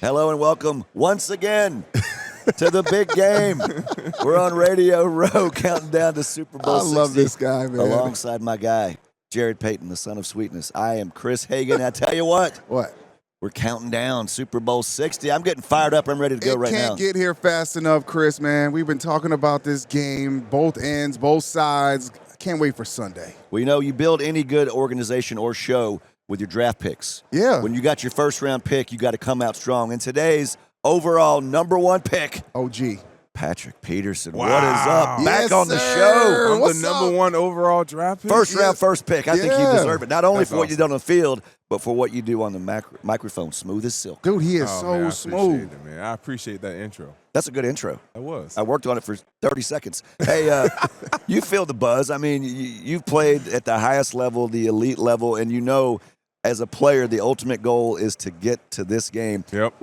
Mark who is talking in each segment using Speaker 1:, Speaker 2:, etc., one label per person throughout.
Speaker 1: Hello and welcome once again to the big game. We're on Radio Row counting down to Super Bowl 60.
Speaker 2: I love this guy, man.
Speaker 1: Alongside my guy, Jarrett Payton, the son of sweetness. I am Chris Hagan. I tell you what.
Speaker 2: What?
Speaker 1: We're counting down Super Bowl 60. I'm getting fired up. I'm ready to go right now.
Speaker 2: It can't get here fast enough, Chris, man. We've been talking about this game, both ends, both sides. I can't wait for Sunday.
Speaker 1: Well, you know, you build any good organization or show with your draft picks.
Speaker 2: Yeah.
Speaker 1: When you got your first-round pick, you got to come out strong. And today's overall number one pick,
Speaker 2: OG.
Speaker 1: Patrick Peterson.
Speaker 3: Wow.
Speaker 1: What is up? Back
Speaker 2: Yes,
Speaker 1: on the
Speaker 2: sir.
Speaker 1: show.
Speaker 3: I'm
Speaker 2: What's
Speaker 3: the number one overall draft pick.
Speaker 1: First round, first pick. I think you
Speaker 2: Yeah.
Speaker 1: deserve it. Not only
Speaker 3: That's
Speaker 1: for what you
Speaker 3: awesome.
Speaker 1: did on the field, but for what you do on the microphone. Smooth as silk.
Speaker 2: Dude, he is
Speaker 3: Oh,
Speaker 2: so
Speaker 3: man, I
Speaker 2: smooth.
Speaker 3: appreciate it, man. I appreciate that intro.
Speaker 1: That's a good intro.
Speaker 3: That was.
Speaker 1: I worked on it for 30 seconds. Hey, you feel the buzz. I mean, you've played at the highest level, the elite level, and you know, as a player, the ultimate goal is to get to this game.
Speaker 3: Yep.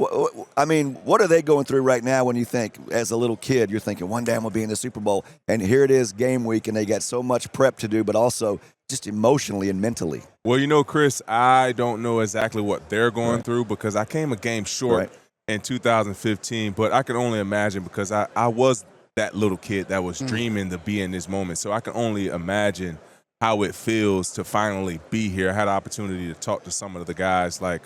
Speaker 1: I mean, what are they going through right now when you think, as a little kid, you're thinking, one day I'm going to be in the Super Bowl, and here it is, game week, and they got so much prep to do, but also just emotionally and mentally.
Speaker 3: Well, you know, Chris, I don't know exactly what they're going through because I came a game short in 2015, but I can only imagine because I was that little kid that was dreaming to be in this moment. So I can only imagine how it feels to finally be here. I had an opportunity to talk to some of the guys like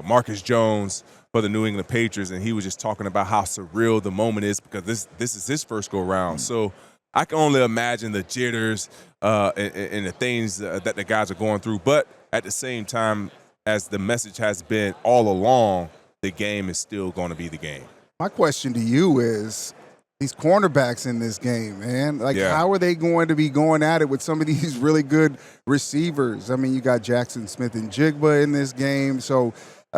Speaker 3: Marcus Jones for the New England Patriots, and he was just talking about how surreal the moment is because this is his first go-round. So I can only imagine the jitters and the things that the guys are going through. But at the same time, as the message has been all along, the game is still going to be the game.
Speaker 2: My question to you is, these cornerbacks in this game, man, how are they going to be going at it with some of these really good receivers? I mean, you got Jackson Smith and Jigba in this game. So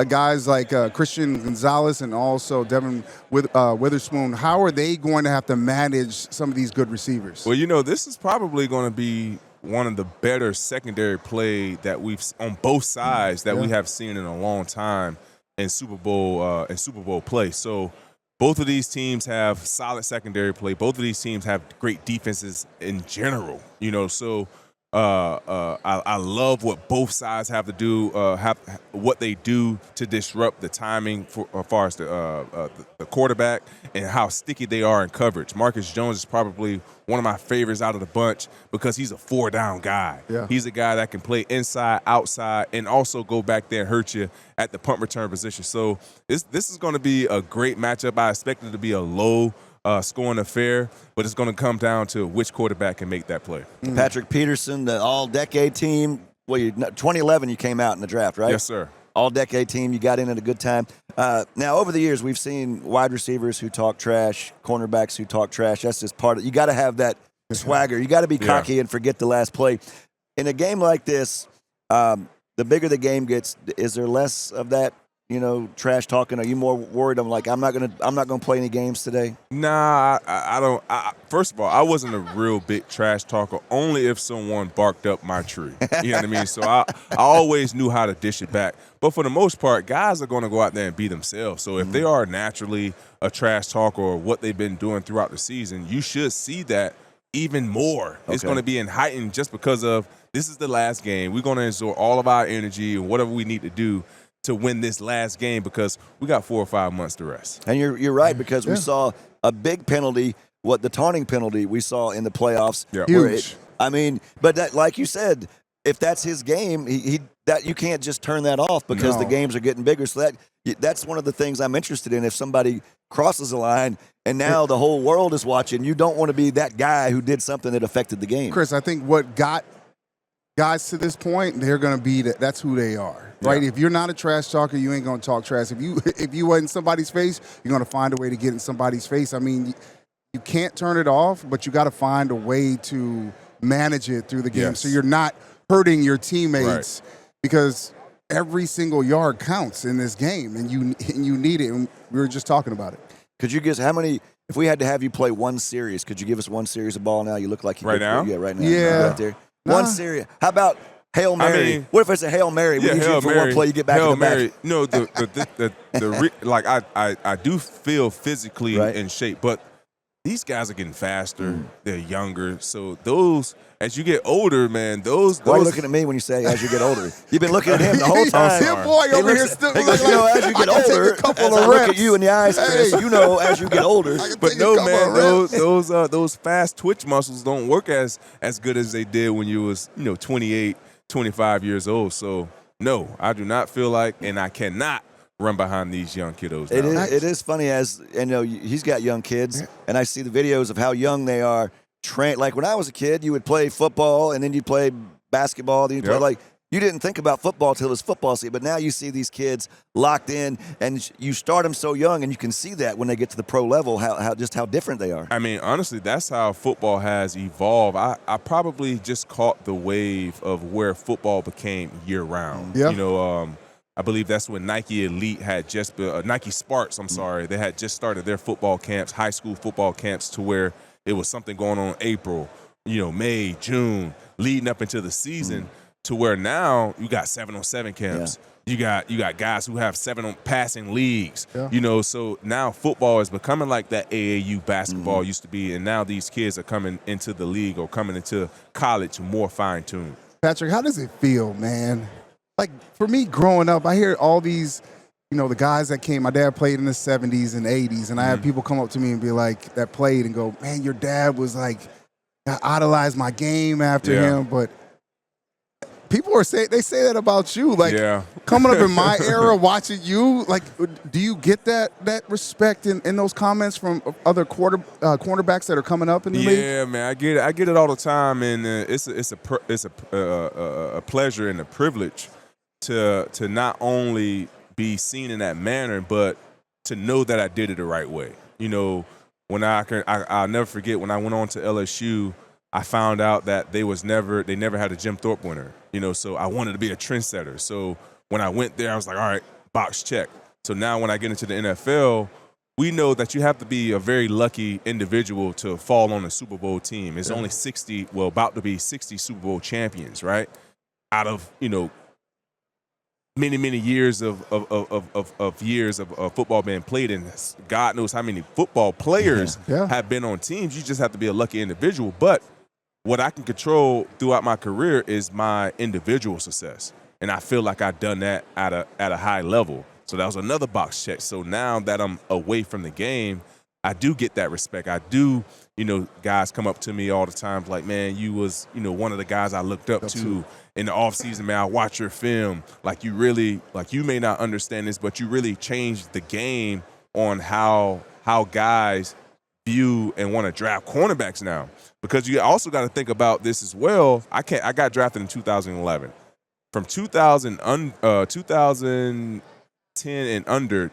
Speaker 2: guys like Christian Gonzalez and also Devin Witherspoon, how are they going to have to manage some of these good receivers?
Speaker 3: Well, you know, this is probably going to be one of the better secondary play that we've on both sides that we have seen in a long time in Super Bowl play. So both of these teams have solid secondary play. Both of these teams have great defenses in general. You know, so I love what both sides have to do, what they do to disrupt the timing as far as the quarterback and how sticky they are in coverage. Marcus Jones is probably one of my favorites out of the bunch because he's a four-down guy.
Speaker 2: Yeah.
Speaker 3: He's a guy that can play inside, outside, and also go back there and hurt you at the punt return position. So this is going to be a great matchup. I expect it to be a low scoring affair, but it's going to come down to which quarterback can make that play.
Speaker 1: Patrick Peterson, the all-decade team. Well, 2011 you came out in the draft, right?
Speaker 3: Yes, sir.
Speaker 1: All-decade team. You got in at a good time. Now, over the years, we've seen wide receivers who talk trash, cornerbacks who talk trash. That's just part of it. You got to have that swagger. You got to be cocky and forget the last play. In a game like this, the bigger the game gets, is there less of that, you know, trash talking? Are you more worried? I'm not gonna play any games today.
Speaker 3: Nah, I don't. First of all, I wasn't a real big trash talker. Only if someone barked up my tree. You know what I mean? So I always knew how to dish it back. But for the most part, guys are going to go out there and be themselves. So if they are naturally a trash talker or what they've been doing throughout the season, you should see that even more. Okay. It's going to be heightened just because of this is the last game. We're going to exert all of our energy and whatever we need to do to win this last game because we got 4 or 5 months to rest.
Speaker 1: And you're right because we saw a big penalty, the taunting penalty we saw in the playoffs.
Speaker 3: Yeah.
Speaker 2: Huge.
Speaker 1: But that, like you said, if that's his game, that you can't just turn that off because the games are getting bigger. So that's one of the things I'm interested in. If somebody crosses the line and now the whole world is watching, you don't want to be that guy who did something that affected the game.
Speaker 2: Chris, I think what got guys to this point, they're going to be that's who they are. Right? Yeah. If you're not a trash talker, you ain't going to talk trash. If you were in somebody's face, you're going to find a way to get in somebody's face. I mean, you can't turn it off, but you got to find a way to manage it through the game so you're not hurting your teammates because every single yard counts in this game, and you need it. And we were just talking about it.
Speaker 1: Could you guess how many? If we had to have you play one series, could you give us one series of ball now? You look like you
Speaker 3: right now.
Speaker 1: Yeah, right now.
Speaker 2: Yeah,
Speaker 1: right there. One series. How about Hail Mary?
Speaker 3: I mean,
Speaker 1: what if it's a Hail Mary? We need you for one play, you get back
Speaker 3: Hail
Speaker 1: in the
Speaker 3: Mary.
Speaker 1: back.
Speaker 3: No, like I do feel physically in shape, but these guys are getting faster. They're younger. So those, as you get older, man, those.
Speaker 1: Why are you looking at me when you say as you get older? You've been looking at him the whole time.
Speaker 2: Him boy
Speaker 1: He
Speaker 2: over
Speaker 1: looks-
Speaker 2: here still
Speaker 1: he goes,
Speaker 2: like,
Speaker 1: as you get
Speaker 2: I can take
Speaker 1: older,
Speaker 2: a couple
Speaker 1: as
Speaker 2: of
Speaker 1: I look
Speaker 2: reps.
Speaker 1: at you in the eyes, Chris,
Speaker 2: Hey.
Speaker 1: as you get older.
Speaker 2: I can
Speaker 3: But
Speaker 2: take
Speaker 3: no,
Speaker 2: a couple
Speaker 3: man,
Speaker 2: of reps.
Speaker 3: those fast twitch muscles don't work as good as they did when you was 28, 25 years old. So no, I do not feel like, and I cannot run behind these young kiddos.
Speaker 1: It is funny he's got young kids, and I see the videos of how young they are. Like when I was a kid, you would play football, and then you play basketball, then you play you didn't think about football till it was football season. But now you see these kids locked in, and you start them so young, and you can see that when they get to the pro level, how different they are.
Speaker 3: I mean, honestly, that's how football has evolved. I probably just caught the wave of where football became year round.
Speaker 2: Yeah.
Speaker 3: I believe that's when Nike Elite had just Nike Sparks. I'm sorry, they had just started their football camps, high school football camps, to where it was something going on in April, May, June, leading up into the season. To where now you got 7-on-7 camps. Yeah. You got guys who have 7 passing leagues. Yeah. So now football is becoming like that AAU basketball used to be, and now these kids are coming into the league or coming into college more fine-tuned.
Speaker 2: Patrick, how does it feel, man? Like, for me growing up, I hear all these, the guys that came, my dad played in the 70s and 80s, and I have people come up to me and be like, that played and go, man, your dad was like, I idolized my game after him, but people say that about you. Like, coming up in my era, watching you, like, do you get that respect in those comments from other cornerbacks that are coming up in the league?
Speaker 3: Yeah, man, I get it all the time, and it's a pleasure and a privilege to not only be seen in that manner, but to know that I did it the right way. When I'll never forget when I went on to LSU. I found out that they never had a Jim Thorpe winner, so I wanted to be a trendsetter. So when I went there, I was like, all right, box check. So now when I get into the NFL, we know that you have to be a very lucky individual to fall on a Super Bowl team. It's only about to be 60 Super Bowl champions, right? Out of, many, many years of football being played, and God knows how many football players have been on teams. You just have to be a lucky individual. But what I can control throughout my career is my individual success, and I feel like I've done that at a high level. So that was another box check. So now that I'm away from the game, I do get that respect. I do, guys come up to me all the time like, man, you was, one of the guys I looked up to in the off season, man. I watch your film. Like, you may not understand this, but you really changed the game on how guys view and want to draft cornerbacks now. Because you also got to think about this as well. I got drafted in 2011. From 2010 and under,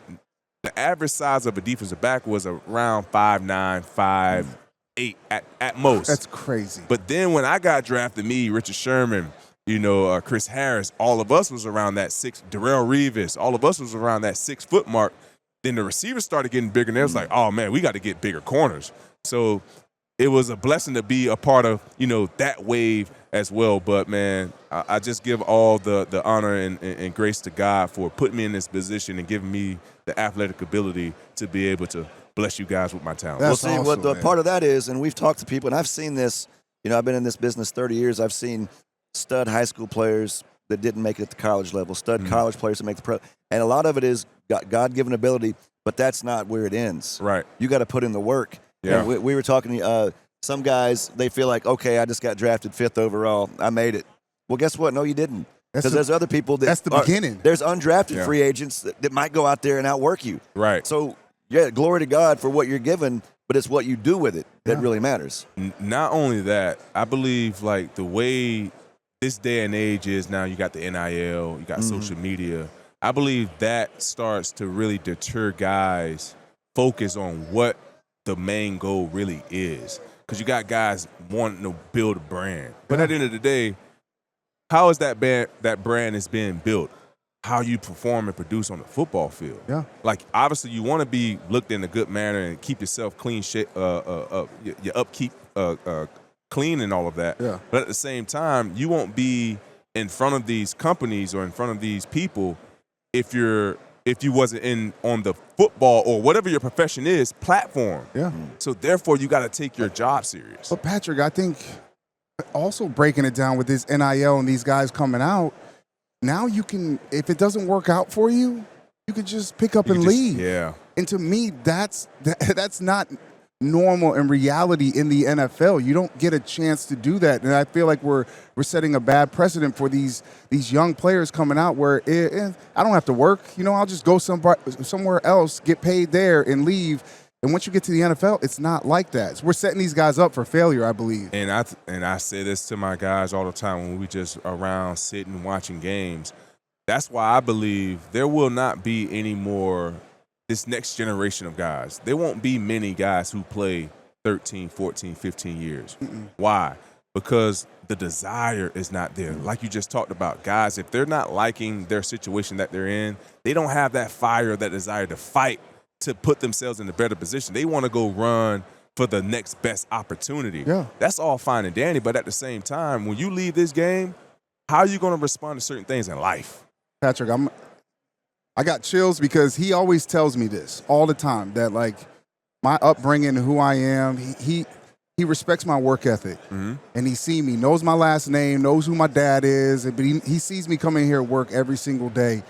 Speaker 3: the average size of a defensive back was around 5'9", 5'8" at most.
Speaker 2: That's crazy.
Speaker 3: But then when I got drafted, me, Richard Sherman, Chris Harris, all of us was around that 6. Darrell Revis, all of us was around that 6 foot mark. Then the receivers started getting bigger, and it was like, oh man, we got to get bigger corners. So it was a blessing to be a part of, that wave as well. But man, I just give all the honor and grace to God for putting me in this position and giving me the athletic ability to be able to bless you guys with my talent.
Speaker 1: Well, see, what the part of that is, and we've talked to people, and I've seen this, I've been in this business 30 years. I've seen stud high school players that didn't make it at the college level, stud college players that make the pro. And a lot of it is God-given ability, but that's not where it ends.
Speaker 3: Right.
Speaker 1: You got to put in the work.
Speaker 3: Yeah.
Speaker 1: And we were talking, some guys, they feel like, okay, I just got drafted 5th overall. I made it. Well, guess what? No, you didn't. Because there's other people
Speaker 2: that's the beginning.
Speaker 1: There's undrafted free agents that might go out there and outwork you.
Speaker 3: Right.
Speaker 1: So, glory to God for what you're given, but it's what you do with it that really matters.
Speaker 3: Not only that, I believe like the way this day and age is now, you got the NIL, you got social media. I believe that starts to really deter guys focus on what the main goal really is. Because you got guys wanting to build a brand. But at the end of the day, how is that brand is being built? How you perform and produce on the football field.
Speaker 2: Yeah.
Speaker 3: Like, obviously, you want to be looked in a good manner and keep yourself clean, your upkeep clean and all of that.
Speaker 2: Yeah.
Speaker 3: But at the same time, you won't be in front of these companies or in front of these people if you're if you wasn't in on the football or whatever your profession is platform.
Speaker 2: Yeah.
Speaker 3: So therefore, you got to take your job serious.
Speaker 2: But Patrick, I think also breaking it down with this NIL and these guys coming out, now you can, if it doesn't work out for you, you can just pick up and leave.
Speaker 3: Yeah.
Speaker 2: And to me, that's not normal in reality in the NFL. You don't get a chance to do that. And I feel like we're setting a bad precedent for these young players coming out where I don't have to work. I'll just go somewhere else, get paid there, and leave. And once you get to the NFL, it's not like that. So we're setting these guys up for failure, I believe.
Speaker 3: And I say this to my guys all the time when we just around sitting watching games. That's why I believe there will not be any more this next generation of guys. There won't be many guys who play 13, 14, 15 years. Why? Because the desire is not there. Like you just talked about, guys, if they're not liking their situation that they're in, they don't have that fire, that desire to fight, to put themselves in a better position. They want to go run for the next best opportunity.
Speaker 2: Yeah.
Speaker 3: That's all fine and dandy, but at the same time, when you leave this game, how are you going to respond to certain things in life?
Speaker 2: Patrick, I got chills because he always tells me this all the time, that like my upbringing, who I am, he respects my work ethic. And he sees me, knows my last name, knows who my dad is, but he sees me coming here to work every single day.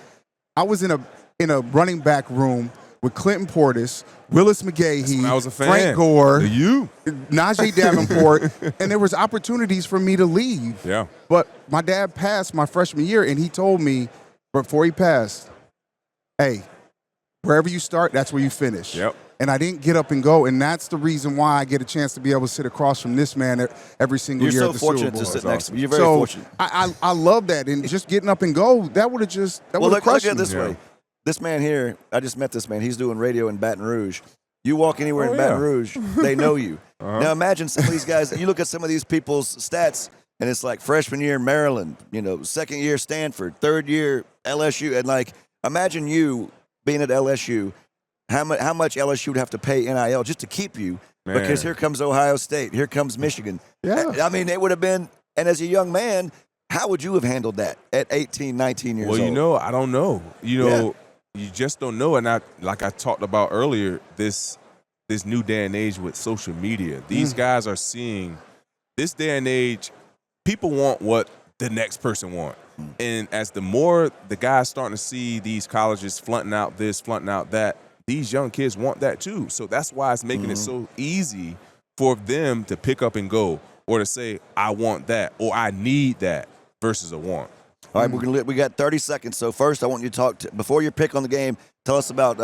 Speaker 2: I was in a running back room with Clinton Portis, Willis McGahee,
Speaker 3: I was a fan.
Speaker 2: Frank Gore,
Speaker 3: You.
Speaker 2: Najee Davenport, and there was opportunities for me to leave.
Speaker 3: Yeah.
Speaker 2: But my dad passed my freshman year, and he told me before he passed, hey, wherever you start, that's where you finish.
Speaker 3: Yep.
Speaker 2: And I didn't get up and go, and that's the reason why I get a chance to be able to sit across from this man every single year at the Super Bowl.
Speaker 1: You're so fortunate to sit next to me. You're very
Speaker 2: So
Speaker 1: fortunate.
Speaker 2: I love that, and just getting up and go, that would have just
Speaker 1: Look
Speaker 2: crushed
Speaker 1: at it
Speaker 2: me.
Speaker 1: this way. This man here, I just met this man. He's doing radio in Baton Rouge. You walk anywhere in Baton Rouge, they know you. Now imagine some of these guys. You look at some of these people's stats, and it's like freshman year Maryland, second year Stanford, third year LSU, and like imagine you being at LSU. How much LSU would have to pay NIL just to keep you?
Speaker 3: Man.
Speaker 1: Because here comes Ohio State, here comes Michigan.
Speaker 2: Yeah.
Speaker 1: I mean, it would have been. And as a young man, how would you have handled that at 18, 19 years old?
Speaker 3: Well, I don't know. You just don't know. And like I talked about earlier, this new day and age with social media, these guys are seeing this day and age. People want what the next person want. And as the more the guys starting to see these colleges flaunting out this, flaunting out that, these young kids want that too. So that's why it's making it so easy for them to pick up and go, or to say, I want that, or I need that, versus a want.
Speaker 1: All right, we got 30 seconds. So first, I want you to talk before your pick on the game. Tell us about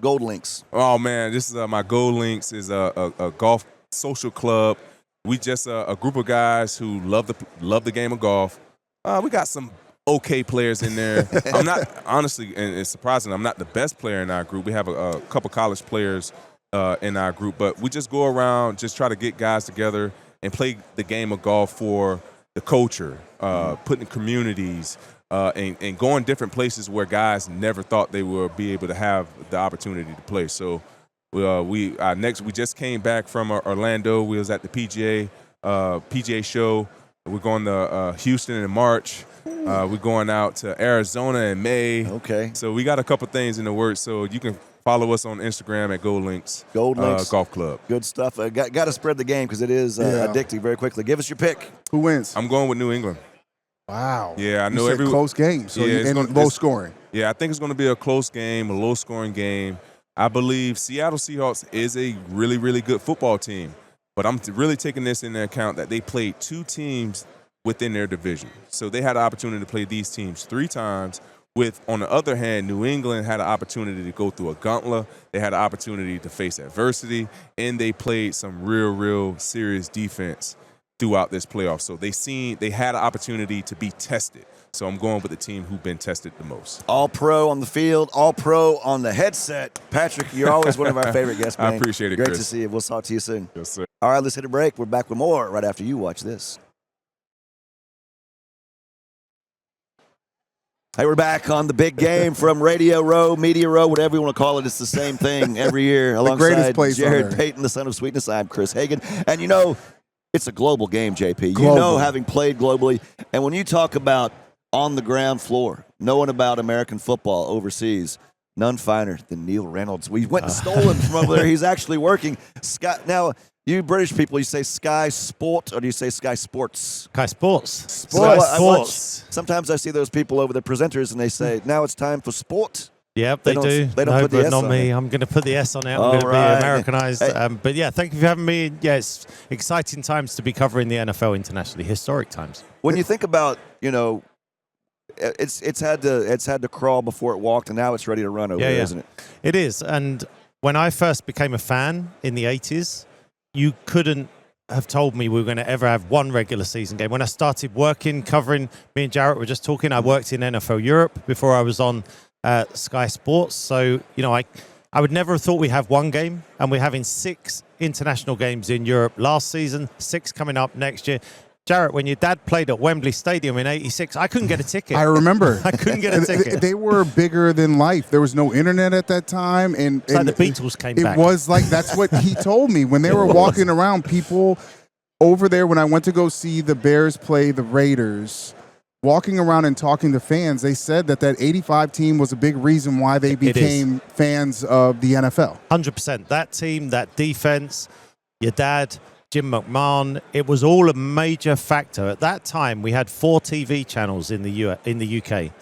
Speaker 1: Gold Links.
Speaker 3: Oh man, this is my Gold Links is a golf social club. We just a group of guys who love the game of golf. We got some okay players in there. I'm not, honestly, and it's surprising, I'm not the best player in our group. We have a couple college players in our group, but we just go around, just try to get guys together and play the game of golf for the culture, putting communities, and going different places where guys never thought they would be able to have the opportunity to play. So we just came back from Orlando. We was at the PGA show. We're going to Houston in March. We're going out to Arizona in May.
Speaker 1: Okay.
Speaker 3: So we got a couple things in the works. So you can follow us on Instagram at Gold Links.
Speaker 1: Gold Links
Speaker 3: Golf Club.
Speaker 1: Good stuff. Got to spread the game because it is addictive very quickly. Give us your pick.
Speaker 2: Who wins?
Speaker 3: I'm going with New England.
Speaker 2: Wow.
Speaker 3: Yeah, I know
Speaker 2: every close game. So low scoring.
Speaker 3: Yeah, I think it's going to be a close game, a low scoring game. I believe Seattle Seahawks is a really, really good football team. But I'm really taking this into account that they played two teams within their division. So they had an opportunity to play these teams 3 times. With, on the other hand, New England had an opportunity to go through a gauntlet. They had an opportunity to face adversity, and they played some real serious defense throughout this playoff. So they had an opportunity to be tested. So I'm going with the team who've been tested the most.
Speaker 1: All pro on the field, all pro on the headset. Patrick, you're always one of our favorite guests, man.
Speaker 3: I appreciate it,
Speaker 1: Great
Speaker 3: Chris.
Speaker 1: to see you. We'll talk to you soon.
Speaker 3: Yes, sir.
Speaker 1: All right, let's hit a break. We're back with more right after you watch this. Hey, we're back on the big game from Radio Row, Media Row, whatever you want to call it. It's the same thing every year. Alongside Jarrett, Payton, the son of sweetness, I'm Chris Hagan. And it's a global game, JP.
Speaker 2: Global.
Speaker 1: Having played globally. And when you talk about on the ground floor, knowing about American football overseas, none finer than Neil Reynolds. We went and stole him from over there. He's actually working. Now, you British people, you say Sky Sport or do you say Sky Sports?
Speaker 4: Sky Sports.
Speaker 1: Sports. Sometimes I see those people over the presenters and they say, now it's time for sport.
Speaker 4: Yep, they do.
Speaker 1: They don't put the S
Speaker 4: not
Speaker 1: on
Speaker 4: me.
Speaker 1: it.
Speaker 4: I'm going to put the S on it. I'm going to be Americanized. Hey. But yeah, thank you for having me. Yeah, it's exciting times to be covering the NFL internationally. Historic times.
Speaker 1: When you think about, it's had to crawl before it walked, and now it's ready to run over there, isn't it?
Speaker 4: It is. And when I first became a fan in the 80s, you couldn't have told me we were going to ever have one regular season game. When I started working, covering, me and Jarrett were just talking, I worked in NFL Europe before I was on Sky Sports. So, I would never have thought we'd have one game, and we're having 6 international games in Europe last season, 6 coming up next year. Jarrett, when your dad played at Wembley Stadium in '86, I couldn't get a ticket.
Speaker 2: I remember.
Speaker 4: I couldn't get a ticket.
Speaker 2: They were bigger than life. There was no internet at that time. And
Speaker 4: it's like the Beatles came back.
Speaker 2: It was like, that's what he told me. When they were walking around, people over there, when I went to go see the Bears play the Raiders, walking around and talking to fans, they said that 85 team was a big reason why they became fans of the NFL.
Speaker 4: 100%. That team, that defense, your dad, Jim McMahon, it was all a major factor. At that time, we had 4 TV channels in the UK.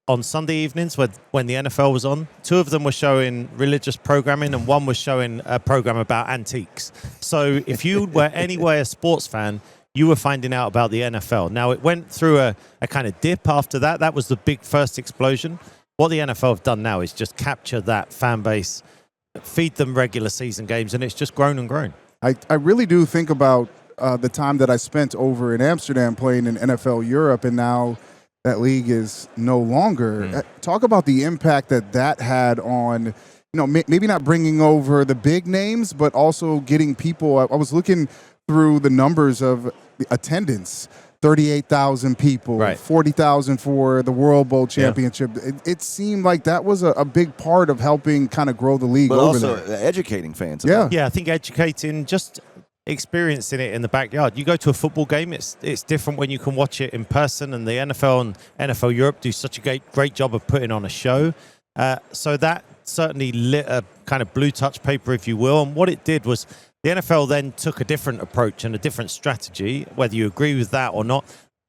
Speaker 4: On Sunday evenings, when the NFL was on, 2 of them were showing religious programming and 1 was showing a program about antiques. So if you were anyway a sports fan, you were finding out about the NFL. Now, it went through a kind of dip after that. That was the big first explosion. What the NFL have done now is just capture that fan base, feed them regular season games, and it's just grown and grown.
Speaker 2: I really do think about the time that I spent over in Amsterdam playing in NFL Europe, and now that league is no longer. Talk about the impact that had on, maybe not bringing over the big names, but also getting people. I was looking through the numbers of the attendance. 38,000 people, right. 40,000 for the World Bowl championship. Yeah. It seemed like that was a big part of helping kind of grow the league
Speaker 1: but
Speaker 2: over
Speaker 1: also
Speaker 2: there.
Speaker 1: Educating fans.
Speaker 2: Yeah.
Speaker 4: I think educating, just experiencing it in the backyard. You go to a football game, it's different when you can watch it in person, and the NFL and NFL Europe do such a great job of putting on a show. So that certainly lit a kind of blue touch paper, if you will. And what it did was, the NFL then took a different approach and a different strategy, whether you agree with that or not.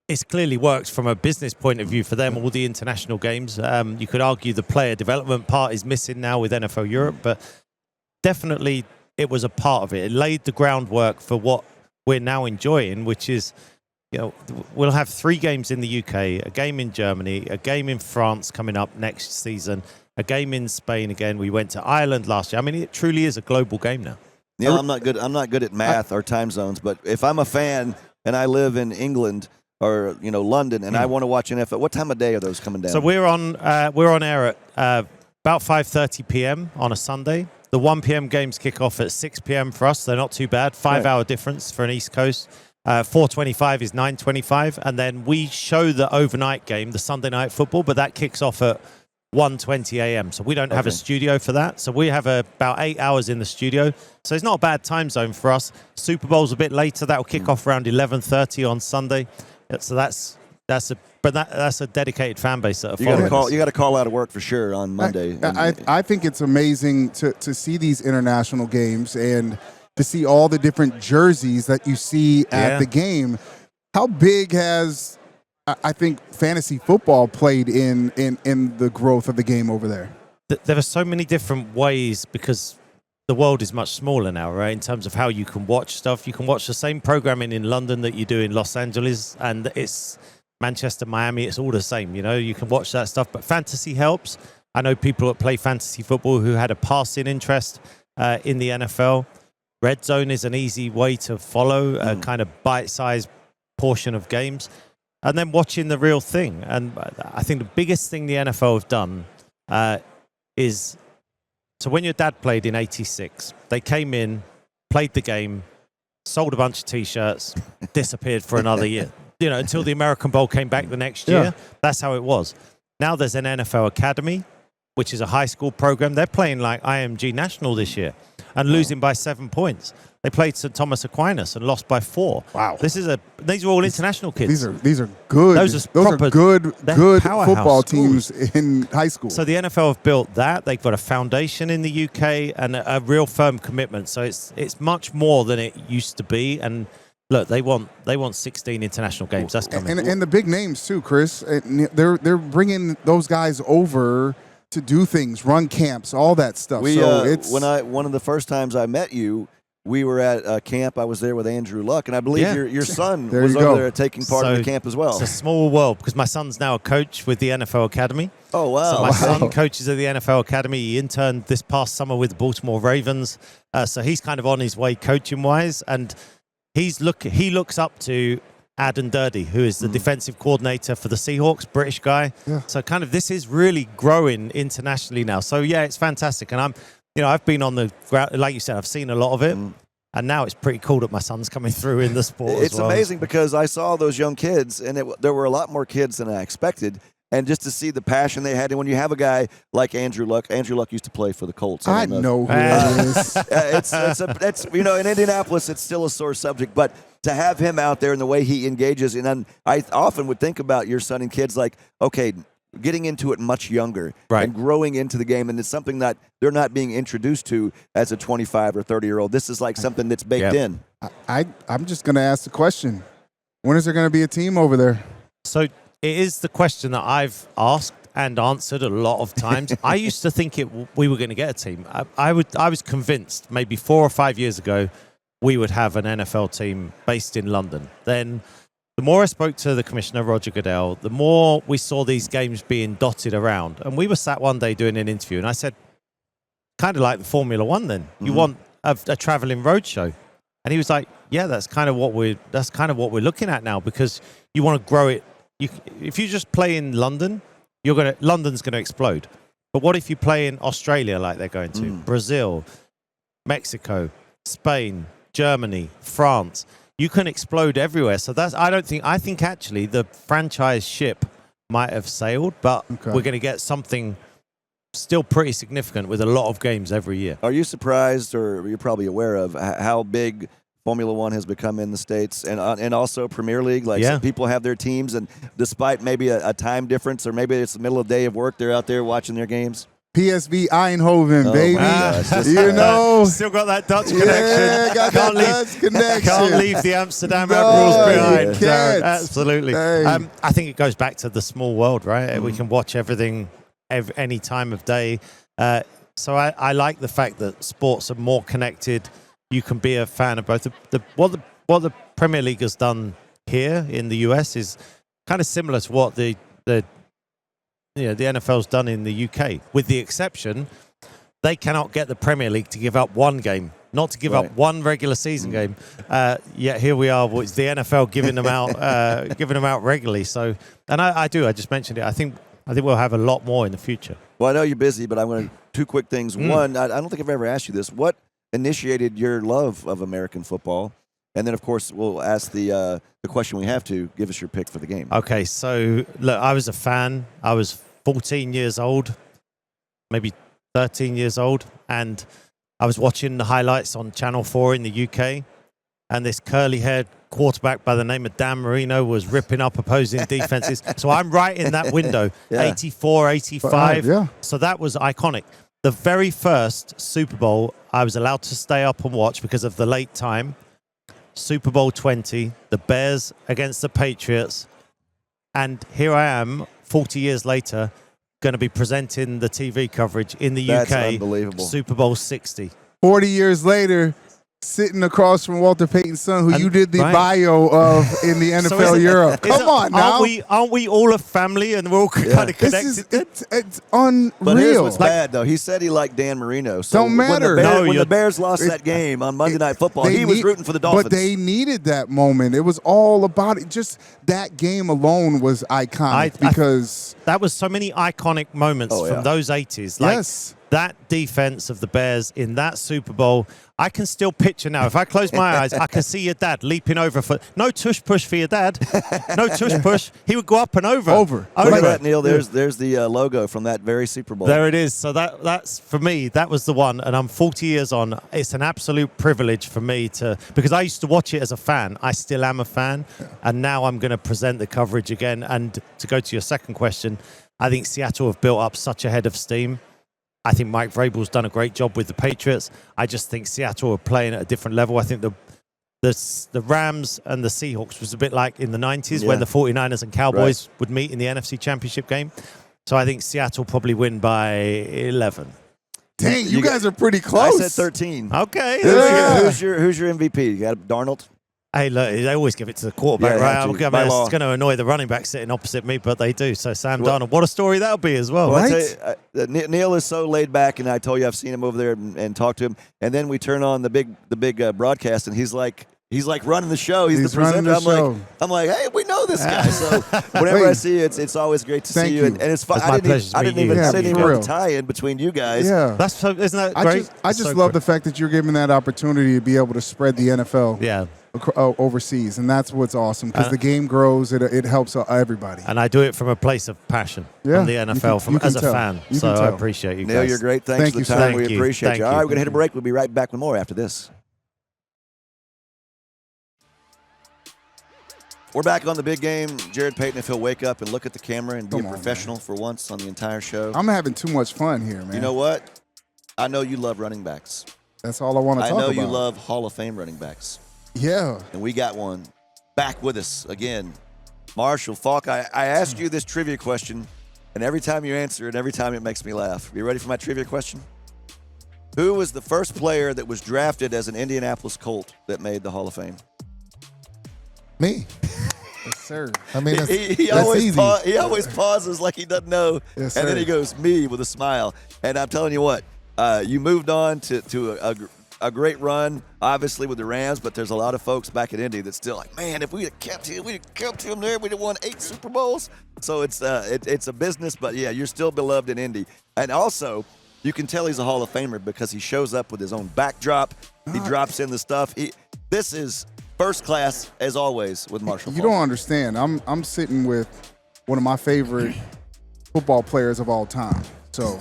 Speaker 4: It's clearly worked from a business point of view for them, all the international games. You could argue the player development part is missing now with NFL Europe, but definitely it was a part of it. It laid the groundwork for what we're now enjoying, which is, we'll have 3 games in the UK, a game in Germany, a game in France coming up next season, a game in Spain again. We went to Ireland last year. I mean, it truly is a global game now.
Speaker 1: Yeah, I'm not good at math or time zones, but if I'm a fan and I live in England or London and I want to watch NFL, what time of day are those coming down?
Speaker 4: So we're on air at about 5:30 p.m. on a Sunday. The 1 p.m. games kick off at 6 p.m. for us. They're not too bad. 5-hour difference for an East Coast. 4:25 is 9:25, and then we show the overnight game, the Sunday night football, but that kicks off at 1:20 a.m. So we don't have a studio for that. So we have about 8 hours in the studio. So it's not a bad time zone for us. Super Bowl's a bit later. That will kick off around 11:30 on Sunday. So that's a dedicated fan base that are following.
Speaker 1: You got to call out of work for sure on Monday.
Speaker 2: I think it's amazing to see these international games and to see all the different jerseys that you see at the game. How big has I think fantasy football played in the growth of the game over there?
Speaker 4: There are so many different ways, because the world is much smaller now, right? In terms of how you can watch stuff. You can watch the same programming in London that you do in Los Angeles, and it's Manchester, Miami, it's all the same. You can watch that stuff, but fantasy helps. I know people that play fantasy football who had a passing interest in the NFL. Red Zone is an easy way to follow a kind of bite-sized portion of games. And then watching the real thing. And I think the biggest thing the NFL have done is, so when your dad played in '86, they came in, played the game, sold a bunch of T-shirts, disappeared for another year. Until the American Bowl came back the next year. Yeah. That's how it was. Now there's an NFL Academy, which is a high school program. They're playing like IMG National this year and losing by 7 points. They played St. Thomas Aquinas and lost by 4.
Speaker 2: Wow.
Speaker 4: These are all international kids.
Speaker 2: These are good.
Speaker 4: Those
Speaker 2: are good
Speaker 4: powerhouse
Speaker 2: football
Speaker 4: schools.
Speaker 2: teams in high school.
Speaker 4: So the NFL have built that. They've got a foundation in the UK and a real firm commitment. So it's much more than it used to be. And look, they want 16 international games. That's coming.
Speaker 2: And the big names too, Chris. They're bringing those guys over to do things, run camps, all that stuff.
Speaker 1: One of the first times I met you, we were at a camp. I was there with Andrew Luck, and I believe your son was over there taking part in the camp as well.
Speaker 4: It's a small world because my son's now a coach with the NFL Academy.
Speaker 1: Oh, wow.
Speaker 4: So my son coaches at the NFL Academy. He interned this past summer with the Baltimore Ravens. So he's kind of on his way coaching-wise, and he looks up to Adam Durdy, who is the defensive coordinator for the Seahawks, British guy. Yeah. So kind of this is really growing internationally now. So yeah, it's fantastic. And I've been on the ground, like you said, I've seen a lot of it. And now it's pretty cool that my son's coming through in the sport as well.
Speaker 1: It's amazing because I saw those young kids, and there were a lot more kids than I expected. And just to see the passion they had, and when you have a guy like Andrew Luck used to play for the Colts.
Speaker 2: I know who it is.
Speaker 1: It's in Indianapolis, it's still a sore subject, but to have him out there and the way he engages, and I often would think about your son and kids like, okay, getting into it much younger and growing into the game, and it's something that they're not being introduced to as a 25 or 30-year-old. This is like something that's baked in.
Speaker 2: I'm just going to ask the question: when is there going to be a team over there?
Speaker 4: So it is the question that I've asked and answered a lot of times. I used to think we were going to get a team. I was convinced maybe 4 or 5 years ago we would have an NFL team based in London. Then the more I spoke to the commissioner, Roger Goodell, the more we saw these games being dotted around. And we were sat one day doing an interview, and I said, kind of like the Formula One then. You want a traveling roadshow. And he was like, yeah, that's kind of what we're looking at now, because you want to grow it. If you just play in London, London's going to explode. But what if you play in Australia like they're going to? Brazil, Mexico, Spain, Germany, France. You can explode everywhere. So I think actually the franchise ship might have sailed, but we're going to get something still pretty significant with a lot of games every year.
Speaker 1: Are you surprised, or you're probably aware of how big Formula One has become in the States, and also Premier League? Like some people have their teams, and despite maybe a time difference, or maybe it's the middle of the day of work, they're out there watching their games.
Speaker 2: PSV Eindhoven, baby.
Speaker 4: Wow. Still got that Dutch connection.
Speaker 2: Yeah, got that Dutch connection.
Speaker 4: Can't leave the Amsterdam Admirals behind.
Speaker 2: Can't.
Speaker 4: Absolutely.
Speaker 2: Hey.
Speaker 4: I think it goes back to the small world, right? We can watch everything any time of day. So I like the fact that sports are more connected. You can be a fan of both. What the Premier League has done here in the US is kind of similar to what the NFL's done in the UK, with the exception they cannot get the Premier League to give up one game, not to give up one regular season game. Yet here we are, it's the NFL giving them out regularly. So, and I just mentioned it. I think we'll have a lot more in the future.
Speaker 1: Well, I know you're busy, but I'm going to two quick things. One, I don't think I've ever asked you this. What initiated your love of American football? And then, of course, we'll ask the question we have to. Give us your pick for the game.
Speaker 4: Okay, so look, I was a fan. I was 14 years old, maybe 13 years old, and I was watching the highlights on Channel 4 in the UK, and this curly-haired quarterback by the name of Dan Marino was ripping up opposing defenses. So I'm right in that window, 84, 85. So that was iconic. The very first Super Bowl I was allowed to stay up and watch because of the late time, Super Bowl 20, the Bears against the Patriots. And here I am, 40 years later, going to be presenting the TV coverage in the UK.
Speaker 1: That's unbelievable.
Speaker 4: Super Bowl 60.
Speaker 2: 40 years later, sitting across from Walter Payton's son, who you did the bio of in the NFL Europe. Come on now.
Speaker 4: Aren't we all a family and we're all kind of connected?
Speaker 2: It's unreal.
Speaker 1: But here's what's bad, though. He said he liked Dan Marino. So
Speaker 2: don't matter.
Speaker 1: When the Bears lost that game on Monday Night Football, he was rooting for the Dolphins.
Speaker 2: But they needed that moment. It was all about it. Just that game alone was iconic because
Speaker 4: that was so many iconic moments from those 80s. Like, that defense of the Bears in that Super Bowl, I can still picture now. If I close my eyes, I can see your dad leaping over for no tush push for your dad. No tush push. He would go up and over.
Speaker 1: Look at that, Neil. There's the logo from that very Super Bowl.
Speaker 4: There it is. So that's for me. That was the one. And I'm 40 years on. It's an absolute privilege for me because I used to watch it as a fan. I still am a fan, and now I'm going to present the coverage again. And to go to your second question, I think Seattle have built up such a head of steam. I think Mike Vrabel's done a great job with the Patriots. I just think Seattle are playing at a different level. I think the Rams and the Seahawks was a bit like in the 90s when the 49ers and Cowboys would meet in the NFC Championship game. So I think Seattle probably win by 11.
Speaker 2: Dang, you guys are pretty close.
Speaker 1: I said 13.
Speaker 4: Okay.
Speaker 1: Who's your MVP? You got Darnold?
Speaker 4: Hey, look, they always give it to the quarterback, right? I mean,
Speaker 1: it's
Speaker 4: going to annoy the running back sitting opposite me, but they do. So Sam Darnold, what a story that'll be as well.
Speaker 1: Right? Neil is so laid back, and I told you I've seen him over there and talked to him. And then we turn on the big broadcast, and he's like running the show. He's the presenter. I'm like, hey, we know this guy. So whenever I see you, it's always great to see you. And it's fun. I didn't even the tie-in between you guys.
Speaker 2: Yeah,
Speaker 4: isn't that great?
Speaker 2: I just love the fact that you're given that opportunity to be able to spread the NFL.
Speaker 4: Yeah.
Speaker 2: Overseas, and that's what's awesome because the game grows. It helps everybody.
Speaker 4: And I do it from a place of passion from the NFL, as a fan. So I appreciate you guys.
Speaker 1: Neil, you're great. Thanks for the time. We appreciate you. All right, we're going to hit a break. We'll be right back with more after this. We're back on the big game. Jarrett, Payton, if he'll wake up and look at the camera and be a professional for once on the entire show.
Speaker 2: I'm having too much fun here, man.
Speaker 1: You know what? I know you love running backs.
Speaker 2: That's all I want to talk about.
Speaker 1: I know you love Hall of Fame running backs.
Speaker 2: Yeah.
Speaker 1: And we got one back with us again. Marshall Faulk, I asked you this trivia question, and every time you answer it, every time it makes me laugh. Are you ready for my trivia question? Who was the first player that was drafted as an Indianapolis Colt that made the Hall of Fame?
Speaker 5: Me.
Speaker 2: Yes, sir.
Speaker 5: I mean,
Speaker 1: he always pauses like he doesn't know,
Speaker 2: yes,
Speaker 1: and then he goes, me, with a smile. And I'm telling you what, you moved on to a great run, obviously, with the Rams, but there's a lot of folks back at Indy that's still like, man, if we had kept him there, we'd have won 8 Super Bowls. So it's a business, but yeah, you're still beloved in Indy. And also, you can tell he's a Hall of Famer because he shows up with his own backdrop. He drops in the stuff. This is first class, as always, with Marshall Faulk.
Speaker 2: You don't understand. I'm sitting with one of my favorite football players of all time. So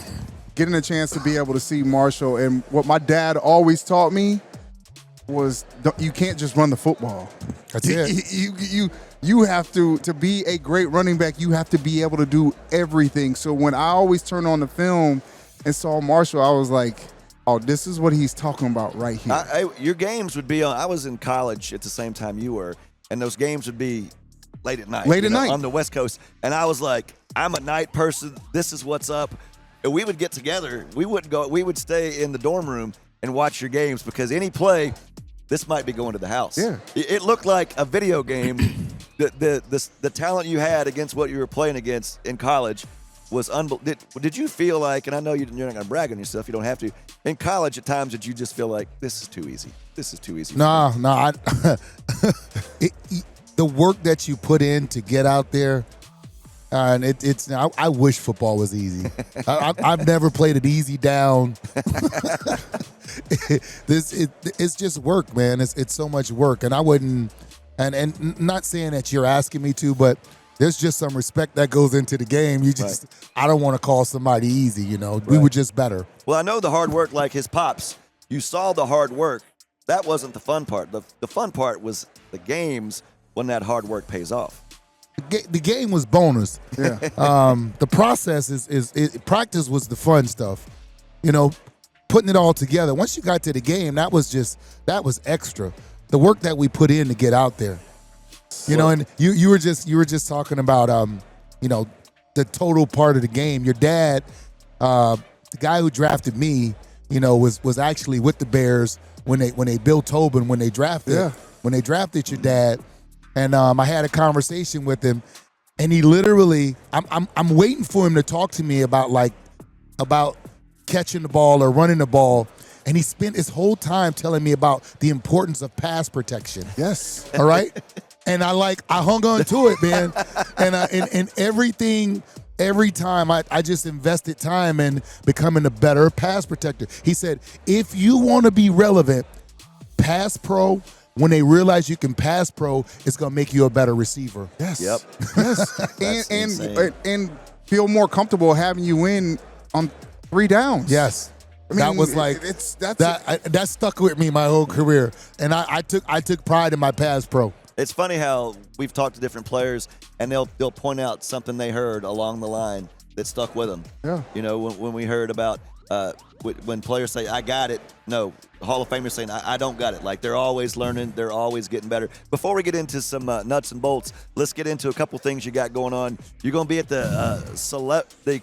Speaker 2: getting a chance to be able to see Marshall, and what my dad always taught me was you can't just run the football.
Speaker 5: That's it.
Speaker 2: You have to be a great running back, you have to be able to do everything. So when I always turned on the film and saw Marshall, I was like, oh, this is what he's talking about right here.
Speaker 1: Your games would be on. I was in college at the same time you were, and those games would be late at night. On the West Coast. And I was like, I'm a night person. This is what's up. And we would get together. We wouldn't go. We would stay in the dorm room and watch your games because any play, this might be going to the house.
Speaker 2: Yeah.
Speaker 1: It looked like a video game. The talent you had against what you were playing against in college was unbelievable. Did you feel like, and I know you're not going to brag on yourself, you don't have to, in college at times did you just feel like, this is too easy? This is too easy.
Speaker 5: No. The work that you put in to get out there, and I wish football was easy. I've never played it easy down. It's just work, man. It's so much work, and I wouldn't, and not saying that you're asking me to, but there's just some respect that goes into the game. I don't want to call somebody easy, We were just better.
Speaker 1: Well, I know the hard work, like his pops. You saw the hard work. That wasn't the fun part. The fun part was the games when that hard work pays off.
Speaker 5: The game was bonus.
Speaker 2: Yeah.
Speaker 5: The process is practice was the fun stuff. Putting it all together. Once you got to the game, that was extra. The work that we put in to get out there. And you were just talking about the total part of the game. Your dad, the guy who drafted me, was actually with the Bears when they Bill Tobin when they drafted your dad, and I had a conversation with him, and he literally I'm waiting for him to talk to me about catching the ball or running the ball. And he spent his whole time telling me about the importance of pass protection.
Speaker 2: Yes.
Speaker 5: All right. And I hung on to it, man. And everything every time I just invested time in becoming a better pass protector. He said, if you want to be relevant, pass pro. When they realize you can pass pro, it's going to make you a better receiver.
Speaker 2: Yes.
Speaker 1: Yep.
Speaker 2: Yes. and feel more comfortable having you in on 3 downs.
Speaker 5: Yes.
Speaker 2: I mean,
Speaker 5: that was like that stuck with me my whole career, and I took pride in my pass pro.
Speaker 1: It's funny how we've talked to different players, and they'll point out something they heard along the line that stuck with them.
Speaker 2: Yeah.
Speaker 1: You know, when we heard about when players say, I got it. No, Hall of Famers saying, I don't got it. Like, they're always learning. They're always getting better. Before we get into some nuts and bolts, let's get into a couple things you got going on. You're going to be at the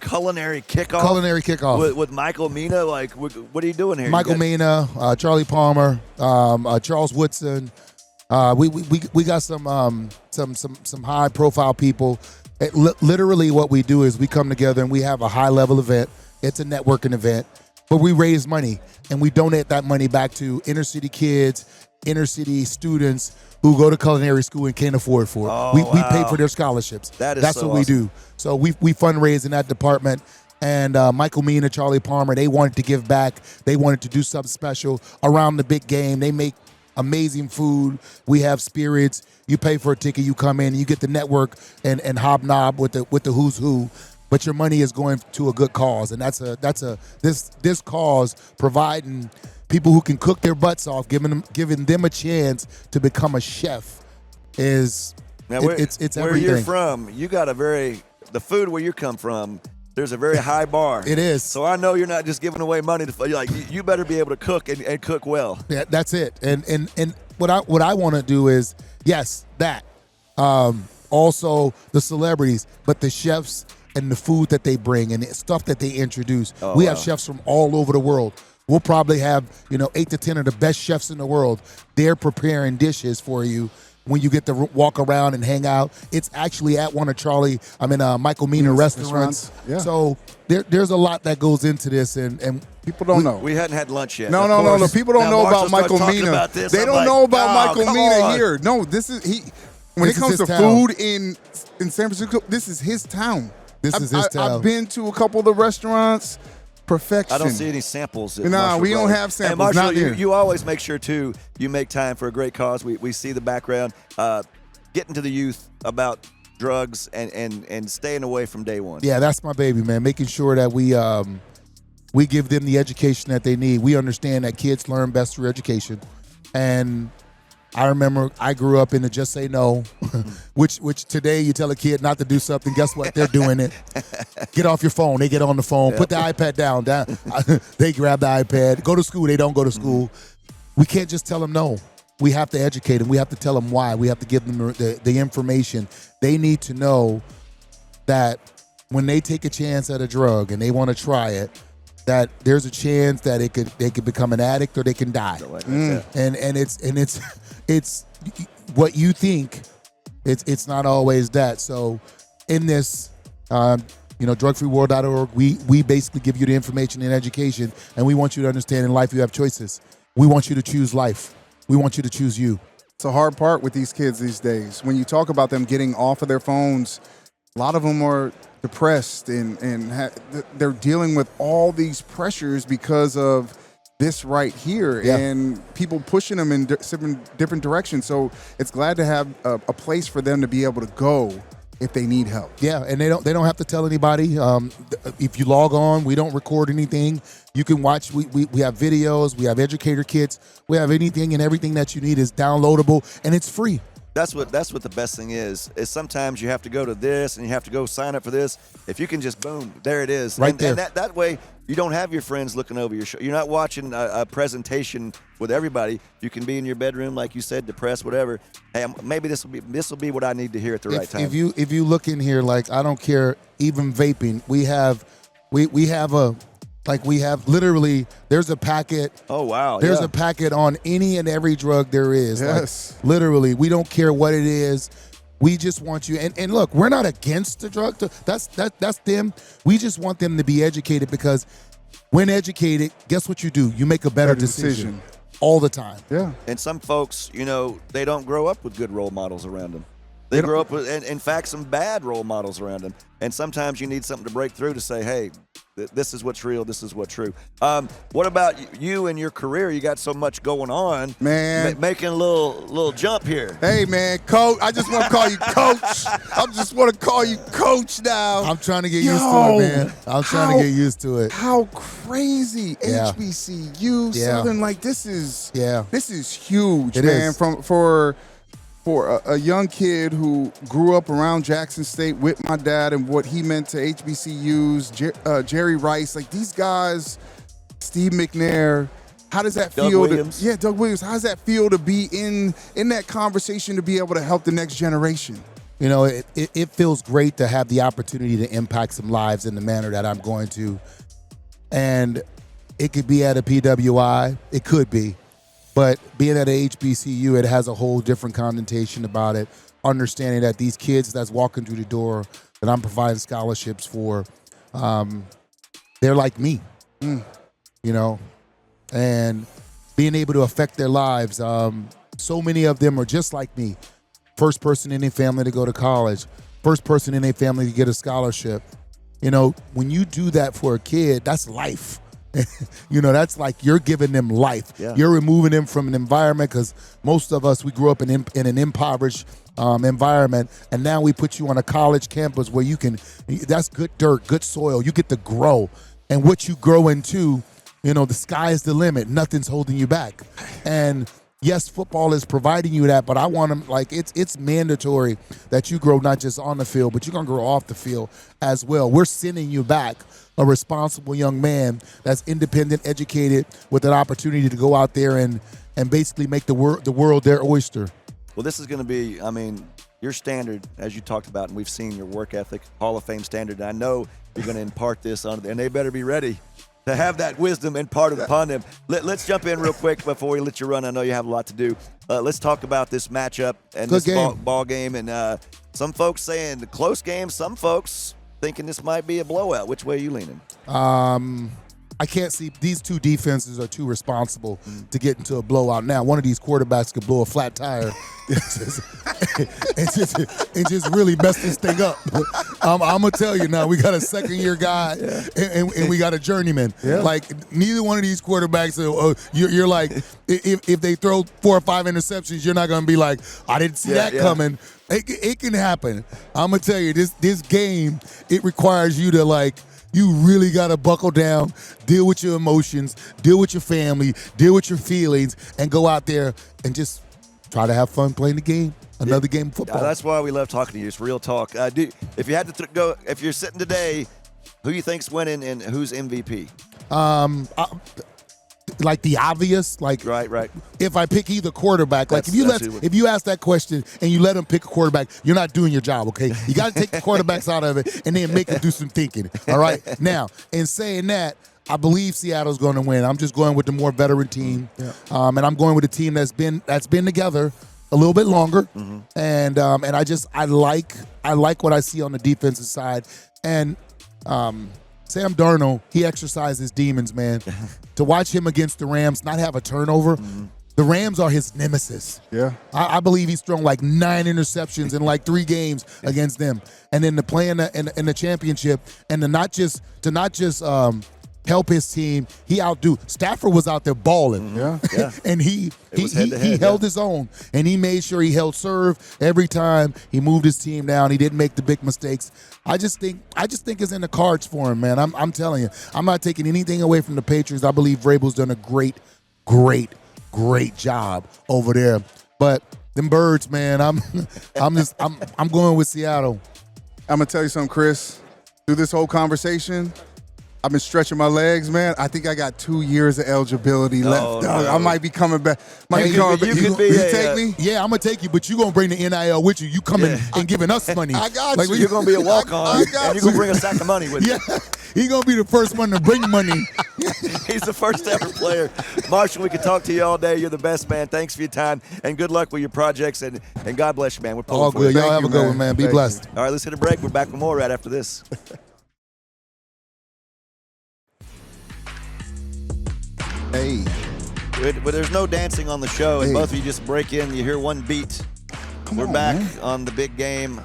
Speaker 1: culinary kickoff. With Michael Mina. Like, what are you doing here?
Speaker 5: Michael Mina, Charlie Palmer, Charles Woodson. We got some high profile people. Literally what we do is we come together and we have a high level event. It's a networking event, but we raise money and we donate that money back to inner city kids, inner city students who go to culinary school and can't afford for it.
Speaker 1: Oh,
Speaker 5: we
Speaker 1: wow.
Speaker 5: pay for their scholarships.
Speaker 1: That's
Speaker 5: so what we do. So we fundraise in that department. And Michael Mina, Charlie Palmer, they wanted to give back. They wanted to do something special around the big game. They make amazing food. We have spirits. You pay for a ticket, you come in, and you get the network and hobnob with the who's who. But your money is going to a good cause, and this cause providing people who can cook their butts off, giving them a chance to become a chef it's
Speaker 1: where
Speaker 5: everything.
Speaker 1: You're from, you got the food where you come from. There's a very high bar.
Speaker 5: It is.
Speaker 1: So I know you're not just giving away money to like you better be able to cook and cook well.
Speaker 5: Yeah, that's it. And what I want to do is that. Also the celebrities, but the chefs and the food that they bring and the stuff that they introduce. We have chefs from all over the world. We'll probably have 8 to 10 of the best chefs in the world. They're preparing dishes for you. When you get to walk around and hang out, it's actually at one of Michael Mina restaurants.
Speaker 2: Yeah.
Speaker 5: So there's a lot that goes into this, and
Speaker 2: people don't know.
Speaker 1: We hadn't had lunch yet.
Speaker 2: No. People don't know about Michael Mina. They don't know about Michael Mina here. No, this is when it comes to food in San Francisco, this is his town.
Speaker 5: This is his town.
Speaker 2: I've been to a couple of the restaurants. Perfection.
Speaker 1: I don't see any samples.
Speaker 2: No, we don't have samples.
Speaker 1: And Marshall,
Speaker 2: not here.
Speaker 1: you always make sure, too, you make time for a great cause. We see the background. Getting to the youth about drugs and staying away from day one.
Speaker 5: Yeah, that's my baby, man. Making sure that we give them the education that they need. We understand that kids learn best through education. And I remember I grew up in the just say no, which today you tell a kid not to do something, guess what? They're doing it. Get off your phone. They get on the phone. Yep. Put the iPad down. They grab the iPad. Go to school. They don't go to school. We can't just tell them no. We have to educate them. We have to tell them why. We have to give them the information. They need to know that when they take a chance at a drug and they want to try it, that there's a chance that they could become an addict or they can die. And it's what you think. It's not always that. So in this, drugfreeworld.org, we basically give you the information and education, and we want you to understand in life you have choices. We want you to choose life. We want you to choose you.
Speaker 2: It's a hard part with these kids these days. When you talk about them getting off of their phones, a lot of them are depressed and they're dealing with all these pressures because of this right here, and people pushing them in different directions. So it's glad to have a place for them to be able to go if they need help.
Speaker 5: Yeah, and they don't have to tell anybody. If you log on, we don't record anything. You can watch. We have videos. We have educator kits. We have anything and everything that you need is downloadable, and it's free.
Speaker 1: That's what the best thing is sometimes you have to go to this and you have to go sign up for this. If you can just boom, there it is.
Speaker 5: Right there.
Speaker 1: And that way you don't have your friends looking over your show. You're not watching a presentation with everybody. You can be in your bedroom, like you said, depressed, whatever. Hey, maybe this will be what I need to hear at the right time.
Speaker 5: If you look in here, like I don't care, even vaping, we have literally, there's a packet.
Speaker 1: Oh, wow.
Speaker 5: There's a packet on any and every drug there is.
Speaker 2: Yes.
Speaker 5: Like, literally, we don't care what it is. We just want you. And look, we're not against the drug. That's them. We just want them to be educated, because when educated, guess what you do? You make a better decision all the time.
Speaker 2: Yeah.
Speaker 1: And some folks, they don't grow up with good role models around them. They grow up with, in fact, some bad role models around them. And sometimes you need something to break through to say, hey, this is what's real. This is what's true. What about you and your career? You got so much going on.
Speaker 2: Man.
Speaker 1: Making a little jump here.
Speaker 2: Hey, man, Coach. I just want to call you Coach. I just want to call you Coach now.
Speaker 5: I'm trying to get used to it, man. I'm trying to get used to it.
Speaker 2: How crazy.
Speaker 5: Yeah.
Speaker 2: HBCU,
Speaker 5: Yeah.
Speaker 2: Southern, like this is huge,
Speaker 5: It
Speaker 2: man.
Speaker 5: is.
Speaker 2: For a young kid who grew up around Jackson State with my dad and what he meant to HBCUs, Jerry Rice, like these guys, Steve McNair, how does that
Speaker 1: Doug
Speaker 2: feel?
Speaker 1: Williams.
Speaker 2: Doug Williams. How does that feel to be in that conversation to be able to help the next generation?
Speaker 5: You know, it feels great to have the opportunity to impact some lives in the manner that I'm going to. And it could be at a PWI. It could be. But being at a HBCU, it has a whole different connotation about it. Understanding that these kids that's walking through the door that I'm providing scholarships for, they're like me, you know, and being able to affect their lives. So many of them are just like me. First person in their family to go to college, first person in their family to get a scholarship. You know, when you do that for a kid, that's life. You know, that's like you're giving them life.
Speaker 1: Yeah.
Speaker 5: You're removing them from an environment because most of us, we grew up in an impoverished environment, and now we put you on a college campus where you can, that's good dirt, good soil. You get to grow. And what you grow into, you know, the sky is the limit. Nothing's holding you back. And yes, football is providing you that, but I want them, like, it's mandatory that you grow not just on the field, but you're going to grow off the field as well. We're sending you back a responsible young man that's independent, educated, with an opportunity to go out there and basically make the world their oyster.
Speaker 1: Well, this is going to be, I mean, your standard, as you talked about, and we've seen your work ethic, Hall of Fame standard. And I know you're going to impart this on them, and they better be ready to have that wisdom imparted upon them. Let's jump in real quick before we let you run. I know you have a lot to do. Let's talk about this matchup and
Speaker 5: Good
Speaker 1: this
Speaker 5: game.
Speaker 1: ball game. And some folks saying the close game, some folks thinking this might be a blowout. Which way are you leaning?
Speaker 5: I can't see, these two defenses are too responsible to get into a blowout. Now, one of these quarterbacks could blow a flat tire and just really mess this thing up. I'm going to tell you now, we got a second-year guy and we got a journeyman.
Speaker 2: Yeah.
Speaker 5: Like, neither one of these quarterbacks, you're like, if they throw 4 or 5 interceptions, you're not going to be like, I didn't see that coming. It can happen. I'm going to tell you, this game, it requires you to, like, you really got to buckle down, deal with your emotions, deal with your family, deal with your feelings, and go out there and just try to have fun playing the game. Another game of football.
Speaker 1: That's why we love talking to you. It's real talk. If you had to go, if you're sitting today, who you think's winning and who's MVP?
Speaker 5: Like the obvious, like
Speaker 1: Right.
Speaker 5: if I pick either quarterback, like if you ask that question and you let them pick a quarterback, you're not doing your job, okay? You got to take the quarterbacks out of it and then make them do some thinking, all right? Now, in saying that, I believe Seattle's going to win. I'm just going with the more veteran team, and I'm going with a team that's been together a little bit longer, and I like what I see on the defensive side, and Sam Darnold, he exercised his demons, man. To watch him against the Rams not have a turnover, the Rams are his nemesis.
Speaker 2: Yeah.
Speaker 5: I believe he's thrown like 9 interceptions in like 3 games against them. And then to play in the championship and to not just help his team, Stafford was out there balling.
Speaker 2: Yeah.
Speaker 5: And he
Speaker 1: head-to-head,
Speaker 5: held his own, and he made sure he held serve every time. He moved his team down. He didn't make the big mistakes. I just think it's in the cards for him, man. I'm telling you, I'm not taking anything away from the Patriots. I believe Vrabel's done a great job over there. But them Birds, man, I'm going with Seattle.
Speaker 2: I'm going to tell you something, Chris. Through this whole conversation, I've been stretching my legs, man. I think I got 2 years of eligibility left.
Speaker 1: No.
Speaker 2: I might be coming back.
Speaker 1: You could be,
Speaker 2: you take me?
Speaker 5: Yeah, I'm going to take you, but you're going to bring the NIL with you. You coming and giving us money.
Speaker 2: I got
Speaker 5: Like,
Speaker 2: you.
Speaker 1: You're going to be a walk-on, and you're going to bring a sack of money with you.
Speaker 5: Yeah, he's going to be the first one to bring money.
Speaker 1: He's the first ever player. Marshall, we could talk to you all day. You're the best, man. Thanks for your time, and good luck with your projects, and God bless you, man. We're pulling
Speaker 5: All
Speaker 1: for
Speaker 5: good.
Speaker 1: you.
Speaker 5: Y'all have a good one, man. Be blessed.
Speaker 1: All right, let's hit a break. We're back with more right after this.
Speaker 2: Hey.
Speaker 1: But there's no dancing on the show, and both of you just break in. You hear one beat, We're
Speaker 2: on,
Speaker 1: back
Speaker 2: man.
Speaker 1: on the big game.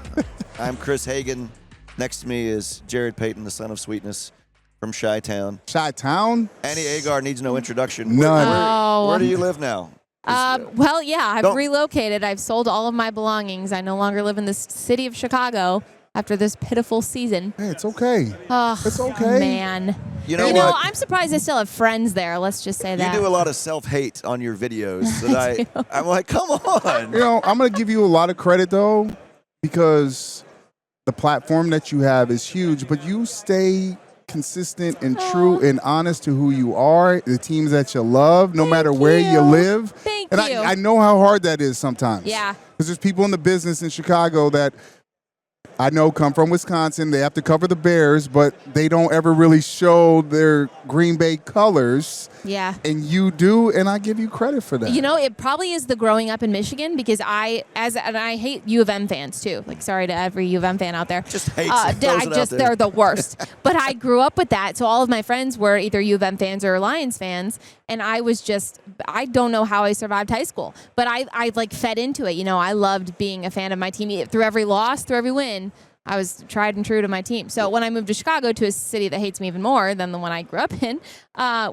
Speaker 1: I'm Chris Hagan. Next to me is Jarrett Payton, the son of sweetness from Chi-Town.
Speaker 2: Chi-Town?
Speaker 1: Annie Agar needs no introduction.
Speaker 2: None.
Speaker 1: Where do you live now?
Speaker 6: Well, yeah, I've
Speaker 2: Don't-
Speaker 6: relocated. I've sold all of my belongings. I no longer live in the city of Chicago after this pitiful season.
Speaker 2: Hey, it's okay.
Speaker 6: Oh,
Speaker 2: It's okay.
Speaker 6: man.
Speaker 1: You know
Speaker 6: You know,
Speaker 1: what?
Speaker 6: I'm surprised I still have friends there. Let's just say
Speaker 1: You
Speaker 6: that.
Speaker 1: do a lot of self-hate on your videos that I'm like, come on.
Speaker 2: You know, I'm going to give you a lot of credit, though, because the platform that you have is huge, but you stay consistent and true and honest to who you are, the teams that you love, no matter where you live.
Speaker 6: Thank
Speaker 2: and
Speaker 6: you.
Speaker 2: I know how hard that is sometimes.
Speaker 6: Yeah.
Speaker 2: Because there's people in the business in Chicago that I know come from Wisconsin. They have to cover the Bears, but they don't ever really show their Green Bay colors.
Speaker 6: Yeah.
Speaker 2: And you do, and I give you credit for that.
Speaker 6: You know, it probably is the growing up in Michigan because I hate U of M fans too. Like, sorry to every U of M fan out there.
Speaker 1: Just hates it, throws it out there.
Speaker 6: They're the worst. But I grew up with that, so all of my friends were either U of M fans or Lions fans, and I don't know how I survived high school, but I like fed into it. You know, I loved being a fan of my team through every loss, through every win. I was tried and true to my team. So when I moved to Chicago, to a city that hates me even more than the one I grew up in,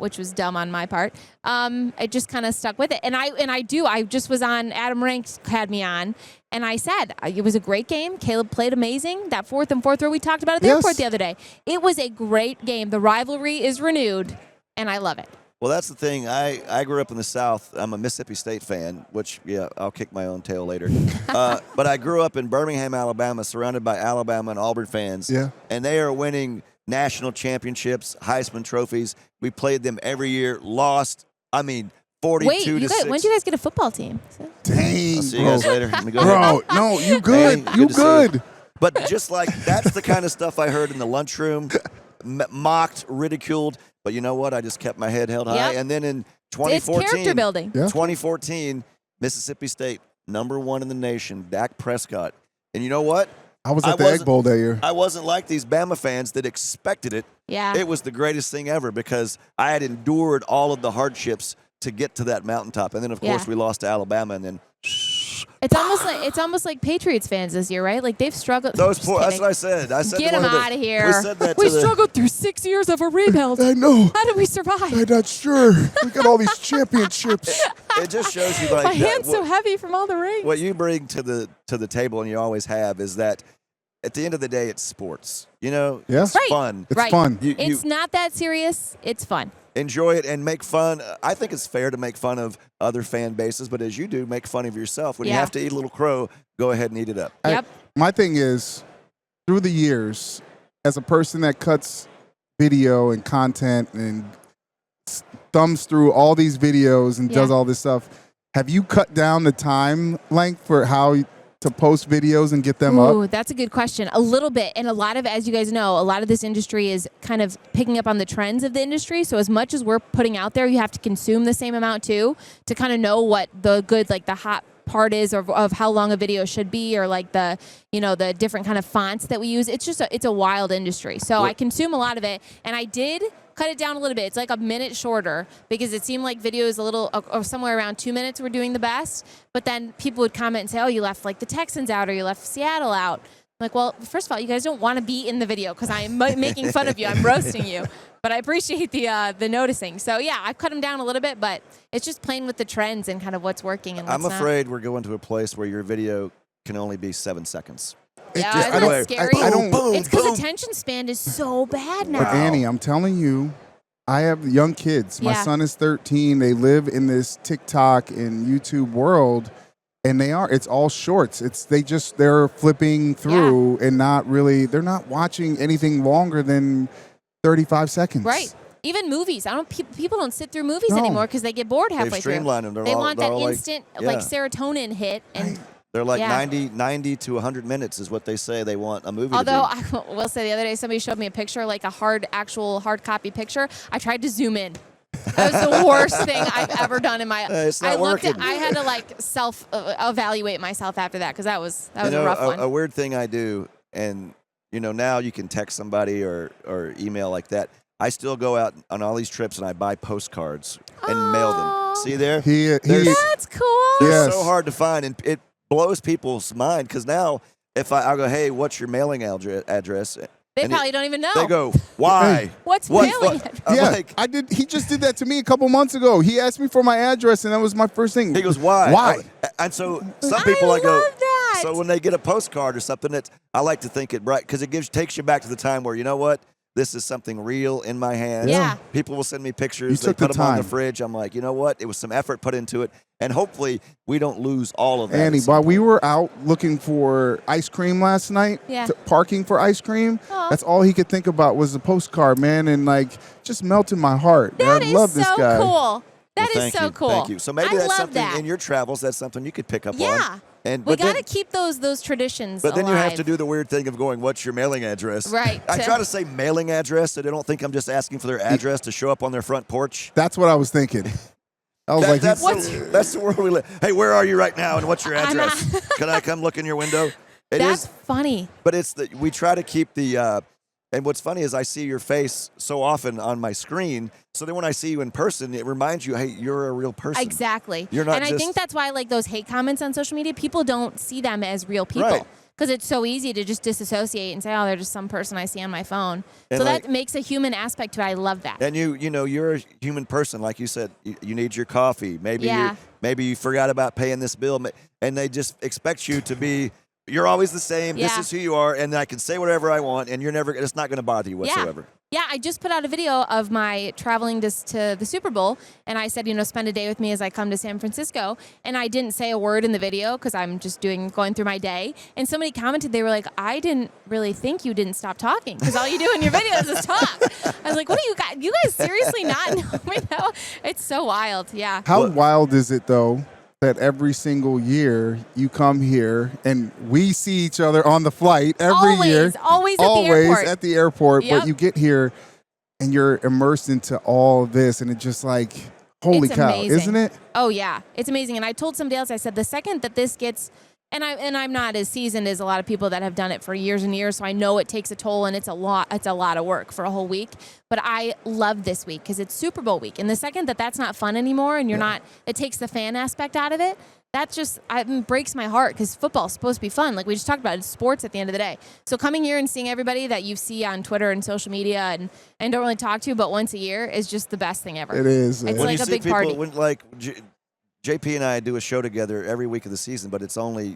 Speaker 6: which was dumb on my part, I just kind of stuck with it. And I just was on, Adam Rank had me on, and I said, it was a great game. Caleb played amazing. That fourth row we talked about at the airport the other day. It was a great game. The rivalry is renewed, and I love it.
Speaker 1: Well, that's the thing. I grew up in the South. I'm a Mississippi State fan, which, yeah, I'll kick my own tail later. But I grew up in Birmingham, Alabama, surrounded by Alabama and Auburn fans.
Speaker 2: Yeah.
Speaker 1: And they are winning national championships, Heisman trophies. We played them every year, lost, 42
Speaker 6: Wait,
Speaker 1: to 6.
Speaker 6: when did you guys get a football team?
Speaker 2: Dang,
Speaker 1: I'll see you
Speaker 2: bro.
Speaker 1: guys later. Let me go ahead.
Speaker 2: Bro, no, you good.
Speaker 1: Hey,
Speaker 2: You
Speaker 1: good to see
Speaker 2: good.
Speaker 1: you. But just like that's the kind of stuff I heard in the lunchroom, mocked, ridiculed. But you know what? I just kept my head held high.
Speaker 6: Yep.
Speaker 1: And then in
Speaker 6: It's
Speaker 1: 2014,
Speaker 6: character building.
Speaker 2: Yeah.
Speaker 1: 2014, Mississippi State, #1 in the nation, Dak Prescott. And you know what?
Speaker 2: I was at the Egg Bowl that year.
Speaker 1: I wasn't like these Bama fans that expected it.
Speaker 6: Yeah.
Speaker 1: It was the greatest thing ever because I had endured all of the hardships to get to that mountaintop. And then, of course,
Speaker 6: Yeah.
Speaker 1: we lost to Alabama. And then
Speaker 6: It's almost like Patriots fans this year, right? Like they've struggled.
Speaker 1: those
Speaker 6: Just
Speaker 1: poor. That's
Speaker 6: kidding.
Speaker 1: what I said. I said
Speaker 6: Get
Speaker 1: to one
Speaker 6: them
Speaker 1: of the-
Speaker 6: out of here.
Speaker 1: We said that
Speaker 6: We
Speaker 1: to the,
Speaker 6: struggled through 6 years of a rebuild.
Speaker 2: I know.
Speaker 6: How did we survive?
Speaker 2: I'm not sure. We got all these championships.
Speaker 1: It just shows you like
Speaker 6: My
Speaker 1: that,
Speaker 6: hand's so heavy from all the rings.
Speaker 1: what you bring to the table, and you always have, is that at the end of the day, it's sports. You know,
Speaker 2: Yeah.
Speaker 1: it's
Speaker 6: Right.
Speaker 1: fun.
Speaker 2: It's
Speaker 6: Right.
Speaker 2: fun.
Speaker 1: You
Speaker 6: It's not that serious. It's fun.
Speaker 1: enjoy it and make fun. I think it's fair to make fun of other fan bases, but as you do, make fun of yourself. When you
Speaker 6: Yeah.
Speaker 1: have to eat a little crow, go ahead and eat it up.
Speaker 6: Yep.
Speaker 2: My thing is, through the years, as a person that cuts video and content and thumbs through all these videos and does
Speaker 6: Yeah.
Speaker 2: all this stuff, have you cut down the time length for how to post videos and get them
Speaker 6: Ooh,
Speaker 2: up?
Speaker 6: that's a good question. A little bit. And a lot of, as you guys know, a lot of this industry is kind of picking up on the trends of the industry. So as much as we're putting out there, you have to consume the same amount too to kind of know what the good, like the hot part is of how long a video should be, or like the, the different kind of fonts that we use. It's just it's a wild industry. So I consume a lot of it, and I did cut it down a little bit. It's like a minute shorter because it seemed like videos a little or somewhere around 2 minutes were doing the best. But then people would comment and say, "Oh, you left like the Texans out, or you left Seattle out." I'm like, well, first of all, you guys don't want to be in the video because I'm making fun of you. I'm roasting you. But I appreciate the noticing. So yeah, I've cut them down a little bit, but it's just playing with the trends and kind of what's working and what's
Speaker 1: I'm
Speaker 6: not.
Speaker 1: afraid we're going to a place where your video can only be 7 seconds.
Speaker 6: Yeah,
Speaker 2: just-
Speaker 6: isn't that scary?
Speaker 2: I don't-
Speaker 1: Boom,
Speaker 6: It's because
Speaker 1: boom.
Speaker 6: attention span is so bad now.
Speaker 2: But Annie, I'm telling you, I have young kids. My
Speaker 6: Yeah.
Speaker 2: son is 13. They live in this TikTok and YouTube world, and it's all shorts. They're flipping through and they're not watching anything longer than 35 seconds.
Speaker 6: Right. Even movies. People don't sit through movies
Speaker 2: No.
Speaker 6: anymore because they get bored halfway through.
Speaker 1: streamlined them. They're
Speaker 6: They
Speaker 1: all-
Speaker 6: want
Speaker 1: they're
Speaker 6: that
Speaker 1: all like-
Speaker 6: instant
Speaker 1: yeah.
Speaker 6: serotonin hit. And
Speaker 1: They're like
Speaker 6: Yeah.
Speaker 1: 90 to 100 minutes is what they say they want a movie
Speaker 6: although
Speaker 1: to be.
Speaker 6: I will say the other day somebody showed me a picture, like a actual hard copy picture. I tried to zoom in. That was the worst thing I've ever done in my.
Speaker 1: It's not working.
Speaker 6: I had to like self evaluate myself after that because that was a rough one.
Speaker 1: A weird thing I do, and now you can text somebody or email like that. I still go out on all these trips and I buy postcards and mail them.
Speaker 6: Aw.
Speaker 1: See there?
Speaker 2: He
Speaker 1: There's-
Speaker 6: That's cool.
Speaker 1: They're
Speaker 2: Yes.
Speaker 1: so hard to find, and blows people's mind because now if I'll go, hey, what's your mailing address?
Speaker 6: They
Speaker 1: And
Speaker 6: probably don't even know.
Speaker 1: They go, why?
Speaker 6: What's
Speaker 1: What-
Speaker 6: mailing
Speaker 1: what-
Speaker 6: address?
Speaker 1: I'm
Speaker 2: Yeah,
Speaker 1: like,
Speaker 2: I did. He just did that to me a couple months ago. He asked me for my address, and that was my first thing.
Speaker 1: he goes, why?
Speaker 2: Why?
Speaker 1: And so some people I go,
Speaker 6: love that.
Speaker 1: so when they get a postcard or something, I like to think it bright because it takes you back to the time where, you know what? This is something real in my hands.
Speaker 6: Yeah.
Speaker 1: People will send me pictures.
Speaker 2: You
Speaker 1: They
Speaker 2: took the
Speaker 1: put them on the
Speaker 2: time.
Speaker 1: fridge. I'm like, you know what? It was some effort put into it. And hopefully we don't lose all of that.
Speaker 2: Annie,
Speaker 1: at some
Speaker 2: while we
Speaker 1: point.
Speaker 2: were out looking for ice cream last night,
Speaker 6: Yeah.
Speaker 2: parking for ice cream,
Speaker 6: Aw.
Speaker 2: that's all he could think about was the postcard, man, and like just melted my heart.
Speaker 6: That
Speaker 2: I
Speaker 6: is
Speaker 2: love this
Speaker 6: so
Speaker 2: guy.
Speaker 6: cool. That
Speaker 1: Well,
Speaker 6: is
Speaker 1: thank
Speaker 6: so
Speaker 1: you.
Speaker 6: cool.
Speaker 1: Thank you. So maybe
Speaker 6: I
Speaker 1: that's
Speaker 6: love
Speaker 1: something
Speaker 6: that.
Speaker 1: in your travels. That's something you could pick up on.
Speaker 6: Yeah.
Speaker 1: And
Speaker 6: We
Speaker 1: but then-
Speaker 6: got to keep those traditions
Speaker 1: But then you have
Speaker 6: alive.
Speaker 1: to do the weird thing of going, what's your mailing address?
Speaker 6: Right.
Speaker 1: I try to say mailing address so they don't think I'm just asking for their address to show up on their front porch.
Speaker 2: That's what I was thinking. I was like,
Speaker 1: that's,
Speaker 2: he's-
Speaker 1: that's the world we live. Hey, where are you right now and what's your
Speaker 6: I'm not-
Speaker 1: address? Can I come look in your window? It
Speaker 6: That's
Speaker 1: is,
Speaker 6: funny.
Speaker 1: but it's we try to keep the and what's funny is I see your face so often on my screen. So then when I see you in person, it reminds you, hey, you're a real person.
Speaker 6: Exactly.
Speaker 1: You're not
Speaker 6: and I
Speaker 1: just-
Speaker 6: think that's why like those hate comments on social media, people don't see them as real people.
Speaker 1: Right.
Speaker 6: Because it's so easy to just disassociate and say, oh, they're just some person I see on my phone.
Speaker 1: And
Speaker 6: so
Speaker 1: like-
Speaker 6: that makes a human aspect to it. I love that.
Speaker 1: And you know, you're a human person, like you said. You need your coffee. Maybe
Speaker 6: Yeah.
Speaker 1: maybe you forgot about paying this bill, and they just expect you to be. You're always the same. This
Speaker 6: Yeah.
Speaker 1: is who you are, and I can say whatever I want, and you're never. It's not going to bother you whatsoever.
Speaker 6: Yeah, I just put out a video of my traveling to the Super Bowl, and I said, spend a day with me as I come to San Francisco. And I didn't say a word in the video because I'm just going through my day. And somebody commented, they were like, I didn't really think you didn't stop talking because all you do in your videos is talk. I was like, what do you guys? You guys seriously not know me though? It's so wild. Yeah.
Speaker 2: How wild is it though that every single year you come here and we see each other on the flight every
Speaker 6: Always,
Speaker 2: year,
Speaker 6: always at the airport.
Speaker 2: at the airport,
Speaker 6: Yep.
Speaker 2: but you get here and you're immersed into all this, and it's just like, holy
Speaker 6: It's
Speaker 2: cow,
Speaker 6: amazing.
Speaker 2: isn't it?
Speaker 6: Oh yeah, it's amazing. And I told somebody else, I said the second that this gets, and I'm not as seasoned as a lot of people that have done it for years and years, so I know it takes a toll and it's a lot of work for a whole week. But I love this week because it's Super Bowl week, and the second that that's not fun anymore, and it takes the fan aspect out of it. That just breaks my heart because football's supposed to be fun. Like we just talked about, it's sports at the end of the day. So coming here and seeing everybody that you see on Twitter and social media and don't really talk to but once a year is just the best thing ever.
Speaker 2: It is.
Speaker 6: It's
Speaker 1: When
Speaker 6: like
Speaker 1: you
Speaker 6: a
Speaker 1: see
Speaker 6: big
Speaker 1: people,
Speaker 6: party.
Speaker 1: when JP and I do a show together every week of the season, but it's only,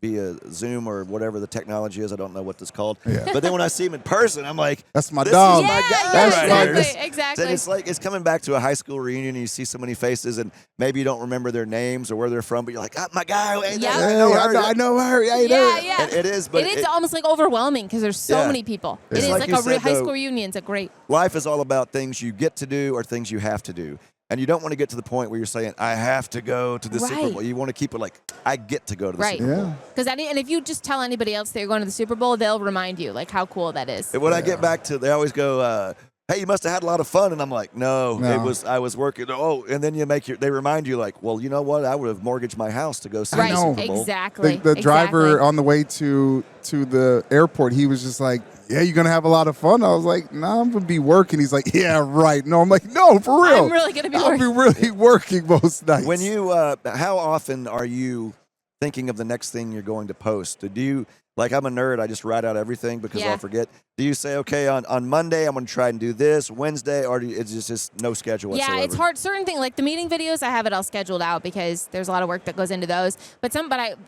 Speaker 1: via Zoom or whatever the technology is. I don't know what that's called.
Speaker 2: Yeah.
Speaker 1: But then when I see him in person, I'm like,
Speaker 2: That's my
Speaker 1: this
Speaker 2: dog.
Speaker 1: is my
Speaker 6: Yeah,
Speaker 1: guy
Speaker 2: That's
Speaker 1: right
Speaker 2: right.
Speaker 1: here.
Speaker 6: exactly, exactly.
Speaker 1: And it's like it's coming back to a high school reunion. And you see so many faces, and maybe you don't remember their names or where they're from, but you're like, my guy. Hey,
Speaker 6: Yeah.
Speaker 1: I know
Speaker 2: Hey,
Speaker 1: her.
Speaker 2: I know her. Yeah,
Speaker 6: Yeah.
Speaker 1: It is, but
Speaker 6: it is almost like overwhelming because there's so
Speaker 1: Yeah.
Speaker 6: many people.
Speaker 1: It's
Speaker 6: It is
Speaker 1: like
Speaker 6: like
Speaker 1: you
Speaker 6: a
Speaker 1: said,
Speaker 6: high
Speaker 1: though,
Speaker 6: school reunions. A great.
Speaker 1: life is all about things you get to do or things you have to do. And you don't want to get to the point where you're saying, I have to go to the Super
Speaker 6: Right.
Speaker 1: Bowl. You want to keep it like, I get to go to the
Speaker 6: Right.
Speaker 1: Super Bowl.
Speaker 2: Yeah.
Speaker 6: Because and if you just tell anybody else that you're going to the Super Bowl, they'll remind you like how cool that is.
Speaker 1: And when I get back to, they always go, hey, you must have had a lot of fun. And I'm like, no. I was working. Oh, and then they remind you like, well, you know what? I would have mortgaged my house to go see
Speaker 6: Right.
Speaker 1: the Super Bowl.
Speaker 6: Exactly.
Speaker 2: The driver
Speaker 6: Exactly.
Speaker 2: on the way to the airport, he was just like, yeah, you're going to have a lot of fun. I was like, nah, I'm going to be working. He's like, yeah, right. No, I'm like, no, for real.
Speaker 6: I'm really gonna be
Speaker 2: I'll
Speaker 6: working.
Speaker 2: be really working most nights.
Speaker 1: When you, how often are you thinking of the next thing you're going to post? Do you, like I'm a nerd, I just write out everything because
Speaker 6: Yeah.
Speaker 1: I'll forget. Do you say, okay, on Monday I'm going to try and do this, Wednesday, or it's just no schedule whatsoever?
Speaker 6: Yeah, it's hard. Certain things like the meeting videos, I have it all scheduled out because there's a lot of work that goes into those. But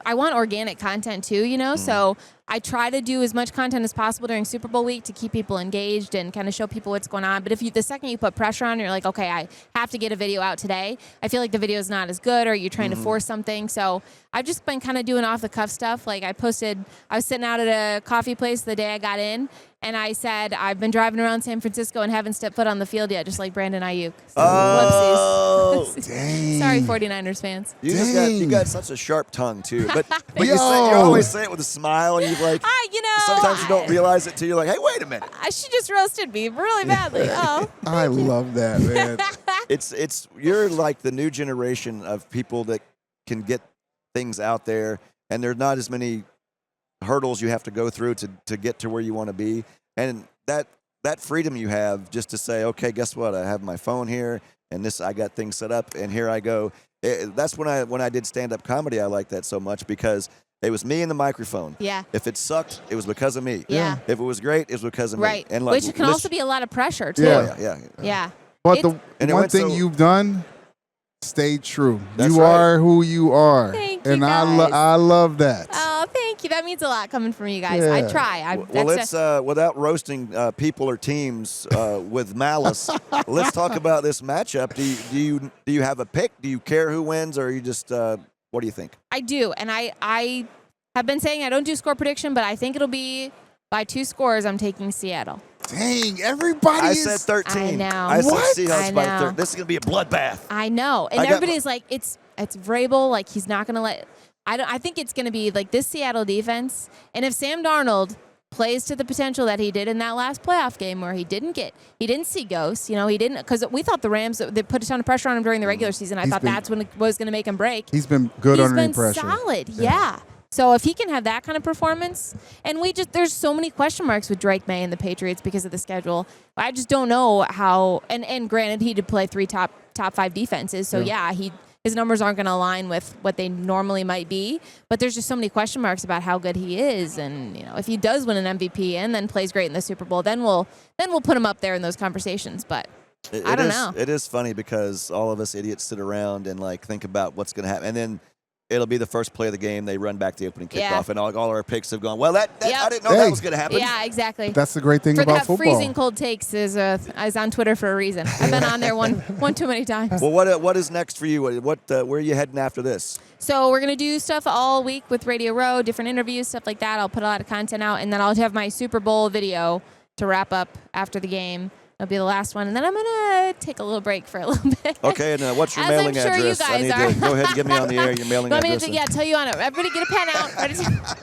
Speaker 6: I want organic content too, So I try to do as much content as possible during Super Bowl week to keep people engaged and kind of show people what's going on. But the second you put pressure on, you're like, okay, I have to get a video out today. I feel like the video is not as good, or you're trying to force something. So I've just been kind of doing off the cuff stuff. Like I was sitting out at a coffee place the day I got in. And I said, I've been driving around San Francisco and haven't stepped foot on the field yet, just like Brandon Ayuk. So,
Speaker 1: Oh,
Speaker 6: whoopsies.
Speaker 2: dang.
Speaker 6: Sorry, 49ers fans.
Speaker 1: you got such a sharp tongue too. But you always say it with a smile, and you're like, sometimes you don't realize it till you're like, hey, wait a minute.
Speaker 6: She just roasted me really badly. Oh,
Speaker 2: I love that, man.
Speaker 1: It's you're like the new generation of people that can get things out there, and there's not as many hurdles you have to go through to get to where you want to be. And that freedom you have just to say, okay, guess what? I have my phone here, and I got things set up, and here I go. That's when I did stand-up comedy. I liked that so much because it was me and the microphone.
Speaker 6: Yeah.
Speaker 1: If it sucked, it was because of me.
Speaker 6: Yeah.
Speaker 1: If it was great, it was because of
Speaker 6: Right.
Speaker 1: me. And like,
Speaker 6: Which can also be a lot of pressure too.
Speaker 2: Yeah.
Speaker 1: Yeah.
Speaker 2: But
Speaker 6: It's-
Speaker 1: And it
Speaker 2: one
Speaker 1: went
Speaker 2: thing
Speaker 1: so-
Speaker 2: you've done, stay true.
Speaker 1: That's
Speaker 2: You
Speaker 1: right.
Speaker 2: are who you are.
Speaker 6: Thank you,
Speaker 2: and
Speaker 6: guys.
Speaker 2: I love that.
Speaker 6: Oh, thank you. That means a lot coming from you guys. I
Speaker 2: Yeah.
Speaker 6: try.
Speaker 1: Well, let's without roasting people or teams with malice. Let's talk about this matchup. Do you have a pick? Do you care who wins, or are you just what do you think?
Speaker 6: I do, and I have been saying I don't do score prediction, but I think it'll be by 2 scores. I'm taking Seattle.
Speaker 2: Dang, everybody
Speaker 1: I
Speaker 2: is.
Speaker 1: said 13.
Speaker 6: I know.
Speaker 1: I said
Speaker 2: What?
Speaker 1: Seahawks
Speaker 6: I
Speaker 1: by
Speaker 6: know.
Speaker 1: 13. This is gonna be a bloodbath.
Speaker 6: I know, and
Speaker 1: I got-
Speaker 6: everybody's like, it's Vrabel. Like he's not gonna let. I think it's gonna be like this Seattle defense, and if Sam Darnold plays to the potential that he did in that last playoff game where he didn't see ghosts, he didn't, because we thought the Rams, they put a ton of pressure on him during the regular season. I thought that's when it was going to make him break.
Speaker 2: He's been good
Speaker 6: He's
Speaker 2: underneath
Speaker 6: been
Speaker 2: pressure.
Speaker 6: solid, yeah. So if he can have that kind of performance, and there's so many question marks with Drake May and the Patriots because of the schedule. I just don't know how. And granted, he did play 3 top 5 defenses, so yeah, his numbers aren't going to align with what they normally might be. But there's just so many question marks about how good he is, and if he does win an MVP and then plays great in the Super Bowl, then we'll put him up there in those conversations. But I don't know.
Speaker 1: It is funny because all of us idiots sit around and like think about what's going to happen, and then it'll be the first play of the game. They run back the opening kickoff,
Speaker 6: Yeah.
Speaker 1: and all our picks have gone. Well, I didn't know
Speaker 2: Hey.
Speaker 1: that was going to happen.
Speaker 6: Yeah, exactly.
Speaker 2: That's the great thing
Speaker 6: For
Speaker 2: about
Speaker 6: that
Speaker 2: football.
Speaker 6: freezing cold takes is on Twitter for a reason. I've been on there one too many times.
Speaker 1: Well, what is next for you? Where are you heading after this?
Speaker 6: So we're gonna do stuff all week with Radio Row, different interviews, stuff like that. I'll put a lot of content out, and then I'll have my Super Bowl video to wrap up after the game. It'll be the last one, and then I'm gonna take a little break for a little bit.
Speaker 1: Okay, and what's your
Speaker 6: As
Speaker 1: mailing
Speaker 6: I'm sure you
Speaker 1: address? I
Speaker 6: guys
Speaker 1: need
Speaker 6: are.
Speaker 1: to go ahead and get me on the air. Your mailing
Speaker 6: Want me
Speaker 1: address.
Speaker 6: to tell you on it. Everybody get a pen out. Ready to-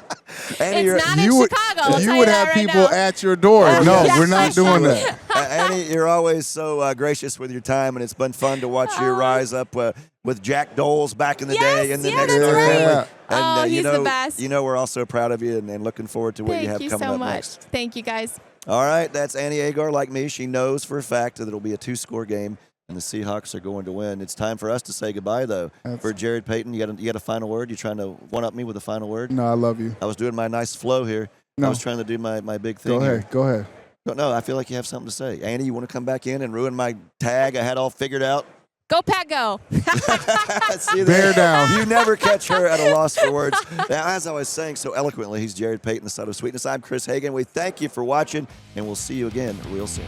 Speaker 1: Annie, you're,
Speaker 6: it's not in
Speaker 2: you would,
Speaker 6: Chicago. I'll
Speaker 2: you
Speaker 6: tell
Speaker 2: would
Speaker 6: that
Speaker 2: have
Speaker 6: right
Speaker 2: people
Speaker 6: now.
Speaker 2: at your door.
Speaker 6: Oh,
Speaker 2: No,
Speaker 6: yes,
Speaker 2: we're not
Speaker 6: I
Speaker 2: doing
Speaker 6: should.
Speaker 2: that.
Speaker 1: Annie, you're always so gracious with your time, and it's been fun to watch you rise up with Jack Doles back in the day in the
Speaker 6: Yes,
Speaker 1: next
Speaker 6: that's
Speaker 1: door
Speaker 6: right.
Speaker 1: family. And
Speaker 6: Oh, he's the best.
Speaker 1: We're also proud of you and looking forward to what
Speaker 6: Thank
Speaker 1: you have
Speaker 6: you
Speaker 1: coming
Speaker 6: so
Speaker 1: up
Speaker 6: much.
Speaker 1: next.
Speaker 6: Thank you, guys.
Speaker 1: All right, that's Annie Agar. Like me, she knows for a fact that it'll be a 2-score game, and the Seahawks are going to win. It's time for us to say goodbye, though. For Jarrett, Payton, you got a final word? You trying to one-up me with a final word?
Speaker 2: No, I love you.
Speaker 1: I was doing my nice flow here.
Speaker 2: No.
Speaker 1: I was trying to do my big thing.
Speaker 2: Go ahead.
Speaker 1: No, I feel like you have something to say. Annie, you want to come back in and ruin my tag I had all figured out?
Speaker 6: Go, Pat, go.
Speaker 1: See
Speaker 2: Bear
Speaker 1: that?
Speaker 2: down.
Speaker 1: You never catch her at a loss for words. Now, as I was saying so eloquently, he's Jarrett Payton, the son of sweetness. I'm Chris Hagan. We thank you for watching, and we'll see you again real soon.